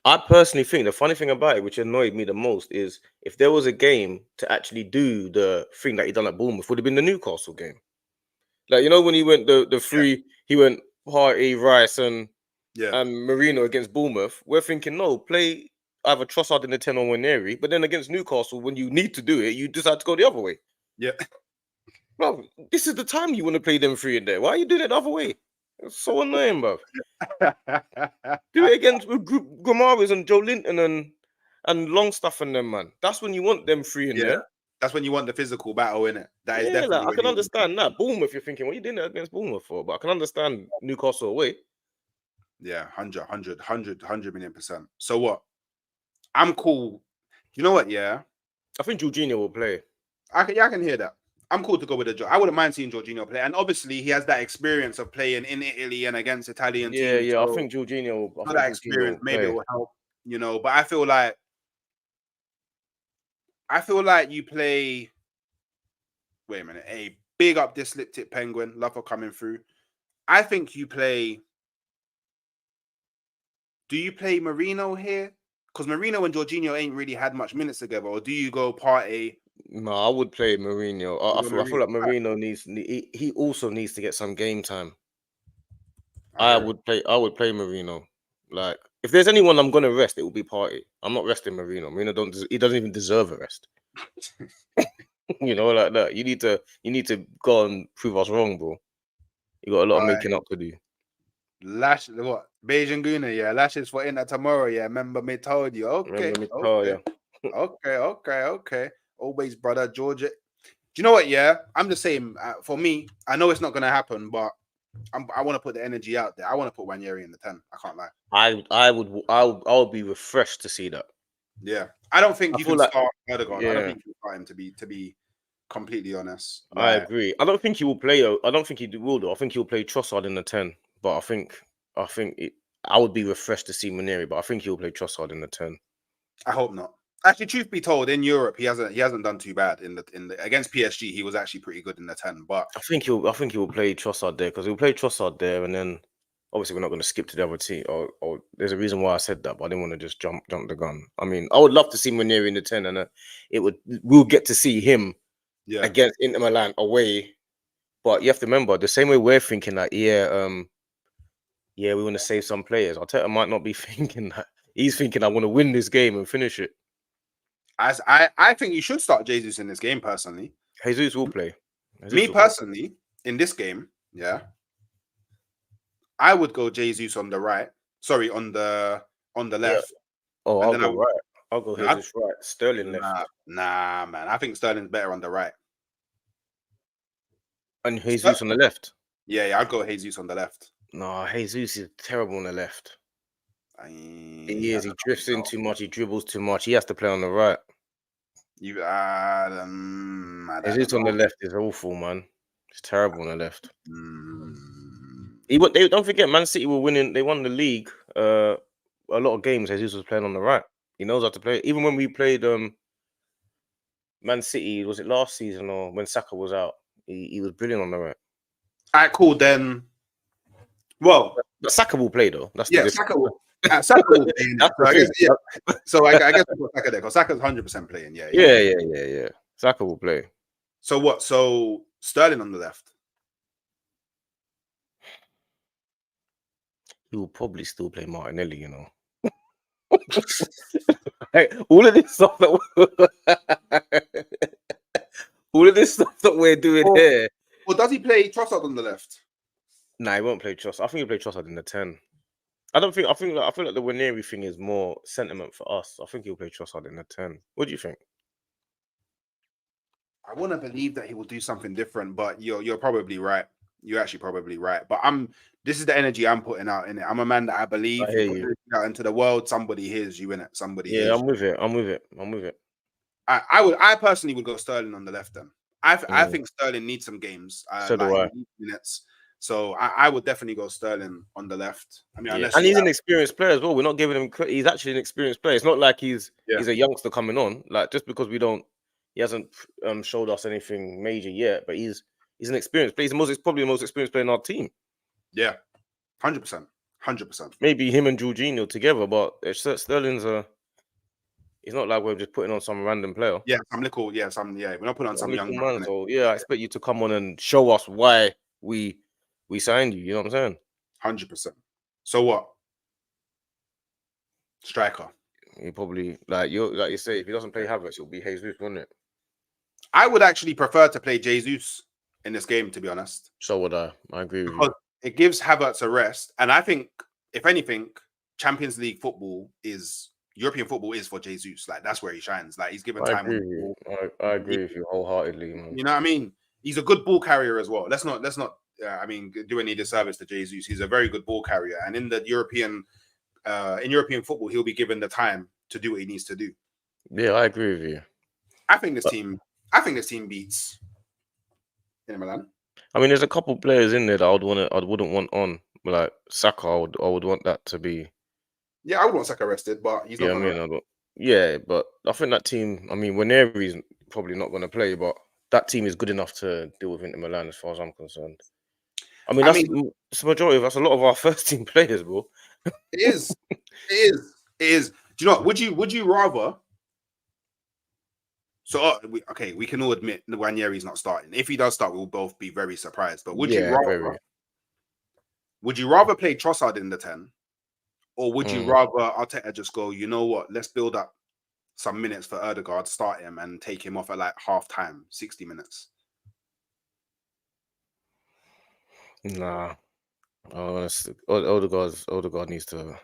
Speaker 2: I personally think the funny thing about it, which annoyed me the most, is if there was a game to actually do the thing that he done at Bournemouth, would have been the Newcastle game. Like, you know, when he went the three, he went Partey, Rice, and Marino against Bournemouth. We're thinking, no, play either Trossard in the 10 or Nwaneri, but then against Newcastle, when you need to do it, you decide to go the other way.
Speaker 1: Yeah.
Speaker 2: Bro, this is the time you want to play them three in there. Why are you doing it the other way? It's so annoying, bro. Do it against Gramaris and Joe Linton and Longstaff and them, man. That's when you want them three in there.
Speaker 1: That's when you want the physical battle, innit? That is definitely.
Speaker 2: Like, I can understand that. Bournemouth, you're thinking, what are you doing that against Bournemouth for? But I can understand Newcastle away.
Speaker 1: Yeah, 100 million%. So what? I'm cool. You know what? Yeah,
Speaker 2: I think Jorginho will play.
Speaker 1: I can hear that. I'm cool to go with I wouldn't mind seeing Jorginho play, and obviously he has that experience of playing in Italy and against Italian teams.
Speaker 2: Yeah. So I think Jorginho.
Speaker 1: That experience maybe it will help, you know. But I feel like you play. Wait a minute. Hey, big up this lip tip penguin. Love for coming through. I think you play. Do you play Marino here? Because Marino and Jorginho ain't really had much minutes together. Or do you go Partey?
Speaker 2: No, I would play Marino. I feel like Marino he also needs to get some game time. I would play Marino. Like, if there's anyone I'm gonna rest, it will be Partey. I'm not resting Marino. Marino he doesn't even deserve a rest. You know, like that. You need to go and prove us wrong, bro. You got a lot of making up to do.
Speaker 1: Lash, what? Beijing Guna, yeah. Lashes for Inter tomorrow, yeah. Remember me told you. Okay. Okay. Always, brother, Georgia. Do you know what? Yeah, I'm the same. For me, I know it's not gonna happen, but I want to put the energy out there. I want to put Nwaneri in the 10. I can't lie.
Speaker 2: I would be refreshed to see that.
Speaker 1: Yeah, I don't think you can start Odegaard. I don't think you can start him to be completely honest.
Speaker 2: I agree. I don't think he will play. I don't think he will though. I think he'll play Trossard in the 10. But I would be refreshed to see Nwaneri, but I think he'll play Trossard in the 10.
Speaker 1: I hope not. Actually, truth be told, in Europe, he hasn't done too bad in the against PSG. He was actually pretty good in the 10. But
Speaker 2: I think he'll play Trossard there, because he'll play Trossard there, and then obviously we're not going to skip to the other team. Or there's a reason why I said that, but I didn't want to just jump the gun. I mean, I would love to see Nwaneri in the 10, and we'll get to see him against Inter Milan away. But you have to remember the same way we're thinking that, we want to save some players. Arteta might not be thinking that. He's thinking, I want to win this game and finish it.
Speaker 1: I think you should start Jesus in this game personally.
Speaker 2: Jesus will play.
Speaker 1: Me personally, in this game, I would go Jesus on the right. Sorry, on the left.
Speaker 2: Yeah. Oh, I'll go right. I'll go Jesus right. Sterling left.
Speaker 1: Nah, man. I think Sterling's better on the right.
Speaker 2: And Jesus on the left.
Speaker 1: Yeah, I'd go Jesus on the left.
Speaker 2: No, Jesus is terrible on the left. He is. He drifts in too much. He dribbles too much. He has to play on the right.
Speaker 1: Jesus
Speaker 2: on the left is awful, man. It's terrible on the left. They don't forget, Man City were winning. They won the league. A lot of games. Jesus was playing on the right. He knows how to play. Even when we played Man City, was it last season or when Saka was out? He was brilliant on the right.
Speaker 1: All right, cool. Then, well,
Speaker 2: but Saka will play though. That's
Speaker 1: Saka will. Saka will play. So I guess we'll put Saka there because Saka's 100% playing.
Speaker 2: Yeah. Saka will play.
Speaker 1: So what? So Sterling on the left.
Speaker 2: He will probably still play Martinelli, you know. all of this stuff that we're doing here.
Speaker 1: Well, does he play Trossard on the left?
Speaker 2: Nah, he won't play Trossard. I think he'll play Trossard in the 10. I feel like the Waneri thing is more sentiment for us. I think he'll play Trossard in the 10. What do you think?
Speaker 1: I want to believe that he will do something different, but you're probably right. You're actually probably right. But this is the energy I'm putting out in it. I'm a man that I believe you put out into the world. Somebody hears you in it.
Speaker 2: I'm with it.
Speaker 1: I personally would go Sterling on the left then. I think Sterling needs some games.
Speaker 2: So do I.
Speaker 1: Minutes. So I would definitely go Sterling on the left. I mean,
Speaker 2: and he's an experienced player as well. We're not giving him credit. He's actually an experienced player. It's not like he's a youngster coming on. Like just because he hasn't showed us anything major yet, but he's an experienced player. He's probably the most experienced player in our team.
Speaker 1: Yeah, 100%.
Speaker 2: Maybe him and Jorginho together, but Sterling's it's not like we're just putting on some random player.
Speaker 1: Yeah, we're not putting on some young man.
Speaker 2: So I expect you to come on and show us why we signed you. You know what I'm saying?
Speaker 1: 100%. So what? Striker.
Speaker 2: He probably like you say, if he doesn't play Havertz, it'll be Jesus, won't it?
Speaker 1: I would actually prefer to play Jesus in this game, to be honest.
Speaker 2: So would I. I agree with you.
Speaker 1: It gives Havertz a rest, and I think, if anything, Champions League football European football is for Jesus. Like that's where he shines. Like he's given time.
Speaker 2: I agree with you wholeheartedly, man.
Speaker 1: You know what I mean? He's a good ball carrier as well. Let's not. Do any disservice to Jesus. He's a very good ball carrier, and in the European football, he'll be given the time to do what he needs to do.
Speaker 2: Yeah, I agree with you.
Speaker 1: I think this team beats Inter Milan.
Speaker 2: I mean, there's a couple players in there that I wouldn't want on. Like Saka, I would want that to be.
Speaker 1: Yeah, I would want Saka rested, but he's not.
Speaker 2: But I think that team. I mean, Waneri's probably not going to play, but that team is good enough to deal with Inter Milan, as far as I'm concerned. I mean, it's the majority of us. A lot of our first team players, bro.
Speaker 1: It is. Do you know what? Would you rather? So we can all admit Waneri's not starting. If he does start, we'll both be very surprised. But would you rather play Trossard in the 10, or would you rather Arteta just go, you know what? Let's build up some minutes for Odegaard, start him, and take him off at like half time, 60 minutes.
Speaker 2: Nah, Odegaard needs to.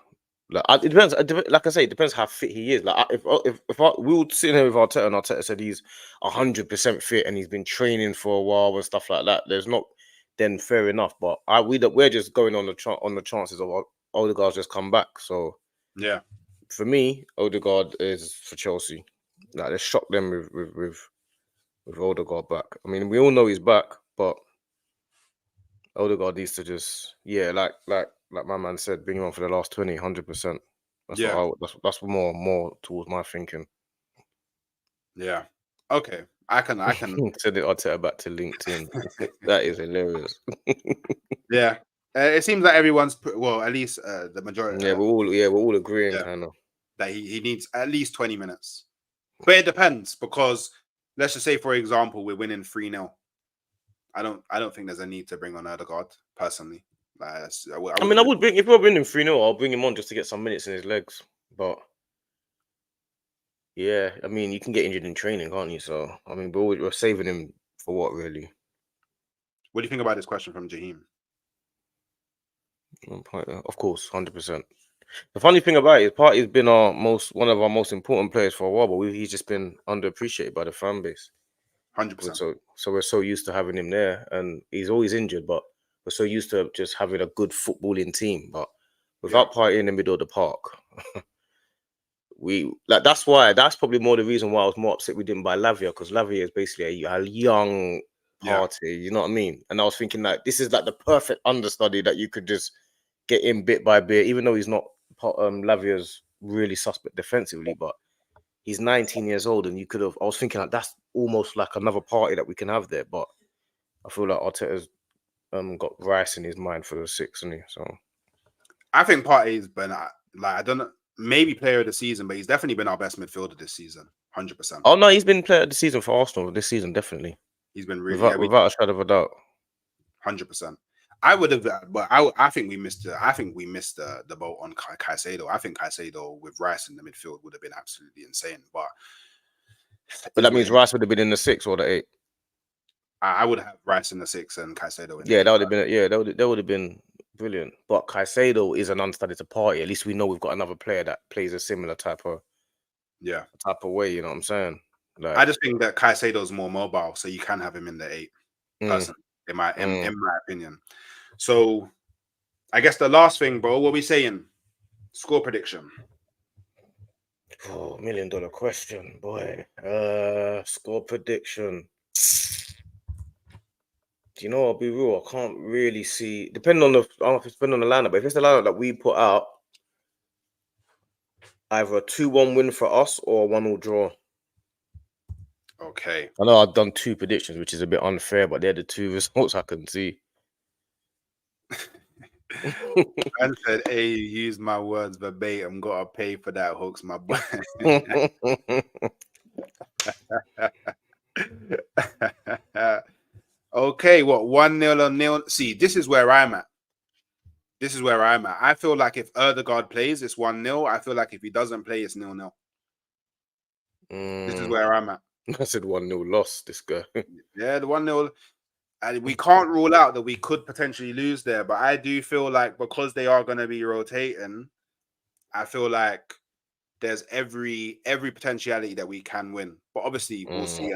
Speaker 2: Like it depends. Like I say, it depends how fit he is. Like if we were sitting here with Arteta and Arteta said he's 100% fit and he's been training for a while and stuff like that, then fair enough. But we're just going on the chances of Odegaard's just come back. So
Speaker 1: yeah,
Speaker 2: for me, Odegaard is for Chelsea. Like they shock them with Odegaard back. I mean, we all know he's back, but Odegaard needs to just like my man said, bring him on for the last 20, 100%. That's more towards my thinking.
Speaker 1: Yeah. Okay. I can
Speaker 2: send it Arteta back to LinkedIn. That is hilarious.
Speaker 1: Yeah. It seems like everyone's at least the majority.
Speaker 2: Yeah, we're all agreeing kind of
Speaker 1: that he needs at least 20 minutes. But it depends because let's just say, for example, we're winning 3-0. I don't think there's a need to bring on Odegaard personally. Like, I
Speaker 2: I mean, I
Speaker 1: wouldn't.
Speaker 2: would bring if we're winning 3-0, I'll bring him on just to get some minutes in his legs. But yeah, I mean, you can get injured in training, can't you? So I mean, we're saving him for what, really?
Speaker 1: What do you think about this question from Jaheim?
Speaker 2: Of course, 100%. The funny thing about it is, Partey's been one of our most important players for a while, but he's just been underappreciated by the fan base.
Speaker 1: 100%.
Speaker 2: So we're so used to having him there, and he's always injured, but we're so used to just having a good footballing team. But without Partey in the middle of the park, that's probably more the reason why I was more upset we didn't buy Lavia, because Lavia is basically a young Partey, you know what I mean? And I was thinking like this is like the perfect understudy that you could just get in bit by bit, even though he's not Lavia's really suspect defensively, but he's 19 years old, and I was thinking like that's almost like another party that we can have there, but I feel like Arteta's got Rice in his mind for the 6, isn't he? So
Speaker 1: I think Partey's been like, I don't know, maybe player of the season, but he's definitely been our best midfielder this season. 100%.
Speaker 2: Oh no, he's been player of the season for Arsenal this season, definitely.
Speaker 1: He's been really
Speaker 2: without a shadow of a doubt.
Speaker 1: 100%. I would have, but I think we missed the boat on Caicedo. I think Caicedo with Rice in the midfield would have been absolutely insane. But
Speaker 2: that means Rice would have been in the 6 or the 8.
Speaker 1: I would have Rice in the 6 and Caicedo in the 8.
Speaker 2: That would have been that would have been brilliant. But Caicedo is an understudy to Partey. At least we know we've got another player that plays a similar type of way. You know what I'm saying? Like,
Speaker 1: I just think that Caicedo is more mobile, so you can have him in the 8. Personally, in my opinion. So, I guess the last thing, bro, what are we saying? Score prediction.
Speaker 2: $1 million question, boy. Score prediction. Do you know? I'll be real. I can't really see. Depending on the lineup. But if it's the lineup that we put out, either a 2-1 win for us or a 1-1 draw.
Speaker 1: Okay.
Speaker 2: I know I've done 2 predictions, which is a bit unfair, but they're the 2 results I can see.
Speaker 1: Man said, "Hey, use my words verbatim. Gotta pay for that, Hooks, my boy." Okay, what 1-0 or 0? See, this is where I'm at. I feel like if Odegaard plays, it's 1-0. I feel like if he doesn't play, it's 0-0. This is where I'm at.
Speaker 2: I said 1-0 loss. This guy.
Speaker 1: Yeah, the 1-0. We can't rule out that we could potentially lose there, but I do feel like because they are going to be rotating, I feel like there's every potentiality that we can win. But obviously, we'll see.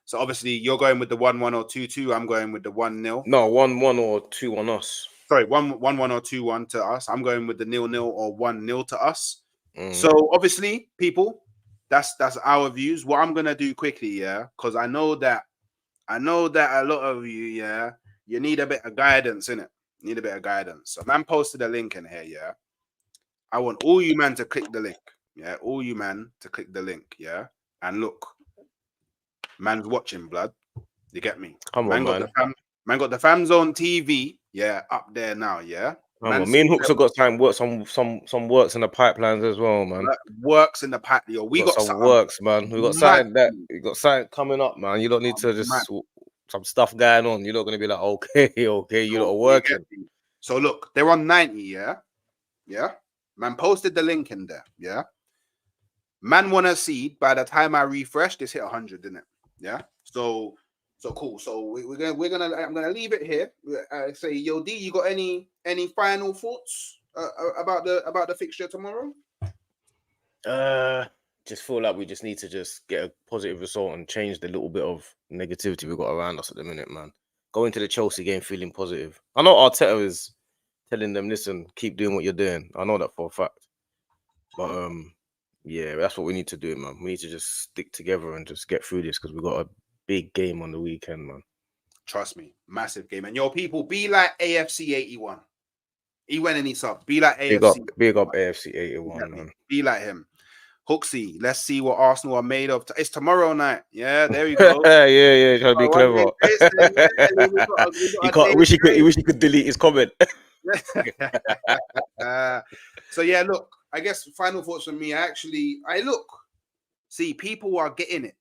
Speaker 1: So obviously, you're going with the 1-1 or 2-2. I'm going with the 1-0.
Speaker 2: No, 1-1 or 2-1 us.
Speaker 1: Sorry, 1-1 or 2-1 to us. I'm going with the 0-0 or 1-0 to us. So obviously, people, that's our views. What I'm gonna do quickly, because I know that a lot of you, you need a bit of guidance, innit? Need a bit of guidance. So man posted a link in here, I want all you man to click the link. Yeah, all you man to click the link, and look, man's watching, blood. You get me?
Speaker 2: Come on, man.
Speaker 1: Man got the Famzonetv, up there now, Man,
Speaker 2: me and Hooks have got some works in the pipelines as well, man.
Speaker 1: Works in the pipe, yo. We got some
Speaker 2: works, man. We got something coming up, man. You don't need to just some stuff going on. You're not gonna be like, okay, you lot are working.
Speaker 1: So look, they're on 90, yeah. Man posted the link in there, Man wanna see by the time I refresh, this hit 100, didn't it? Yeah. So cool. So I'm gonna leave it here. Say, yo, D, you got any final thoughts about the fixture tomorrow?
Speaker 2: Just feel like we just need to just get a positive result and change the little bit of negativity we got around us at the minute, man. Go into the Chelsea game feeling positive. I know Arteta is telling them, listen, keep doing what you're doing. I know that for a fact. But that's what we need to do, man. We need to just stick together and just get through this because we've got a big game on the weekend, man.
Speaker 1: Trust me, massive game. And yo, people, be like AFC 81. He went and he subbed. Be like AFC.
Speaker 2: Big up AFC 81, man.
Speaker 1: Be like him. Hooksy, let's see what Arsenal are made of. It's tomorrow night. Yeah, there we go.
Speaker 2: yeah, trying to be clever. He wish he could delete his comment.
Speaker 1: So yeah, look, I guess final thoughts from me. I look, see, people are getting it.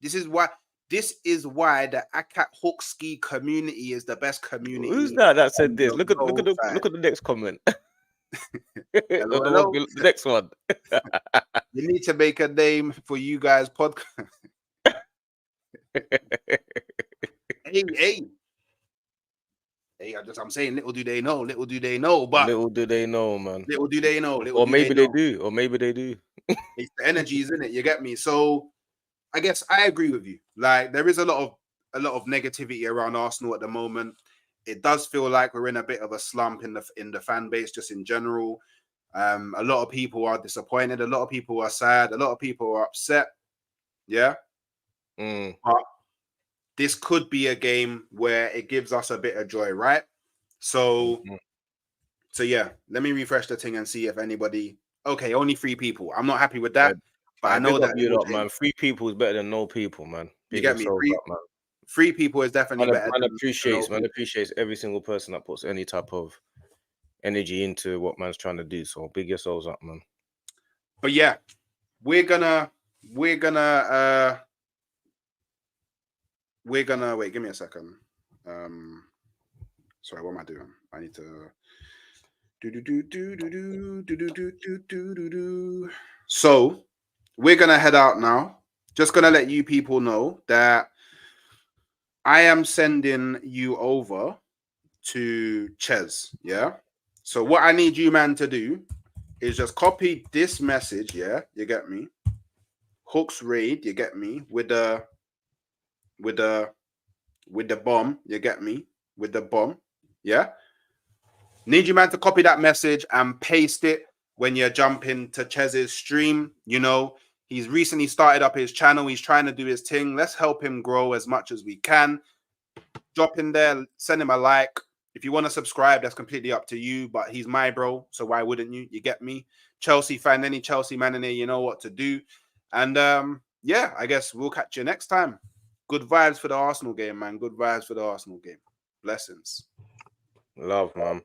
Speaker 1: This is why the Akat Hawkski community is the best community.
Speaker 2: Who's that said
Speaker 1: on
Speaker 2: this?
Speaker 1: the
Speaker 2: Look at
Speaker 1: road side.
Speaker 2: the next comment.
Speaker 1: Hello,
Speaker 2: the next one.
Speaker 1: You need to make a name for you guys podcast. Hey, I'm saying, little do they know, but
Speaker 2: Little do they know, man.
Speaker 1: Little do they know,
Speaker 2: or maybe they do.
Speaker 1: It's the energies, isn't it? You get me? So I guess I agree with you. Like, there is a lot of negativity around Arsenal at the moment. It does feel like we're in a bit of a slump in the fan base, just in general. A lot of people are disappointed. A lot of people are sad. A lot of people are upset. Yeah. But this could be a game where it gives us a bit of joy, right? So yeah, let me refresh the thing and see if anybody. Okay, only 3 people. I'm not happy with that, but I know that
Speaker 2: you lot, man. 3 people is better than no people, man.
Speaker 1: You get me? 3 people is definitely better.
Speaker 2: Man appreciates every single person that puts any type of energy into what man's trying to do. So big yourselves up, man.
Speaker 1: But yeah, we're gonna wait. Give me a second. Sorry, what am I doing? I need to So we're gonna head out now. Just gonna let you people know that I am sending you over to Ches. Yeah. So what I need you, man, to do is just copy this message. Yeah, you get me? Hooks raid. You get me? With the bomb. You get me? With the bomb. Yeah. Need you, man, to copy that message and paste it when you're jumping to Chez's stream. You know, he's recently started up his channel. He's trying to do his thing. Let's help him grow as much as we can. Drop in there, send him a like. If you want to subscribe, that's completely up to you. But he's my bro, so why wouldn't you? You get me? Chelsea fan, any Chelsea man in there, you know what to do. And yeah, I guess we'll catch you next time. Good vibes for the Arsenal game, man. Good vibes for the Arsenal game. Blessings.
Speaker 2: Love, man.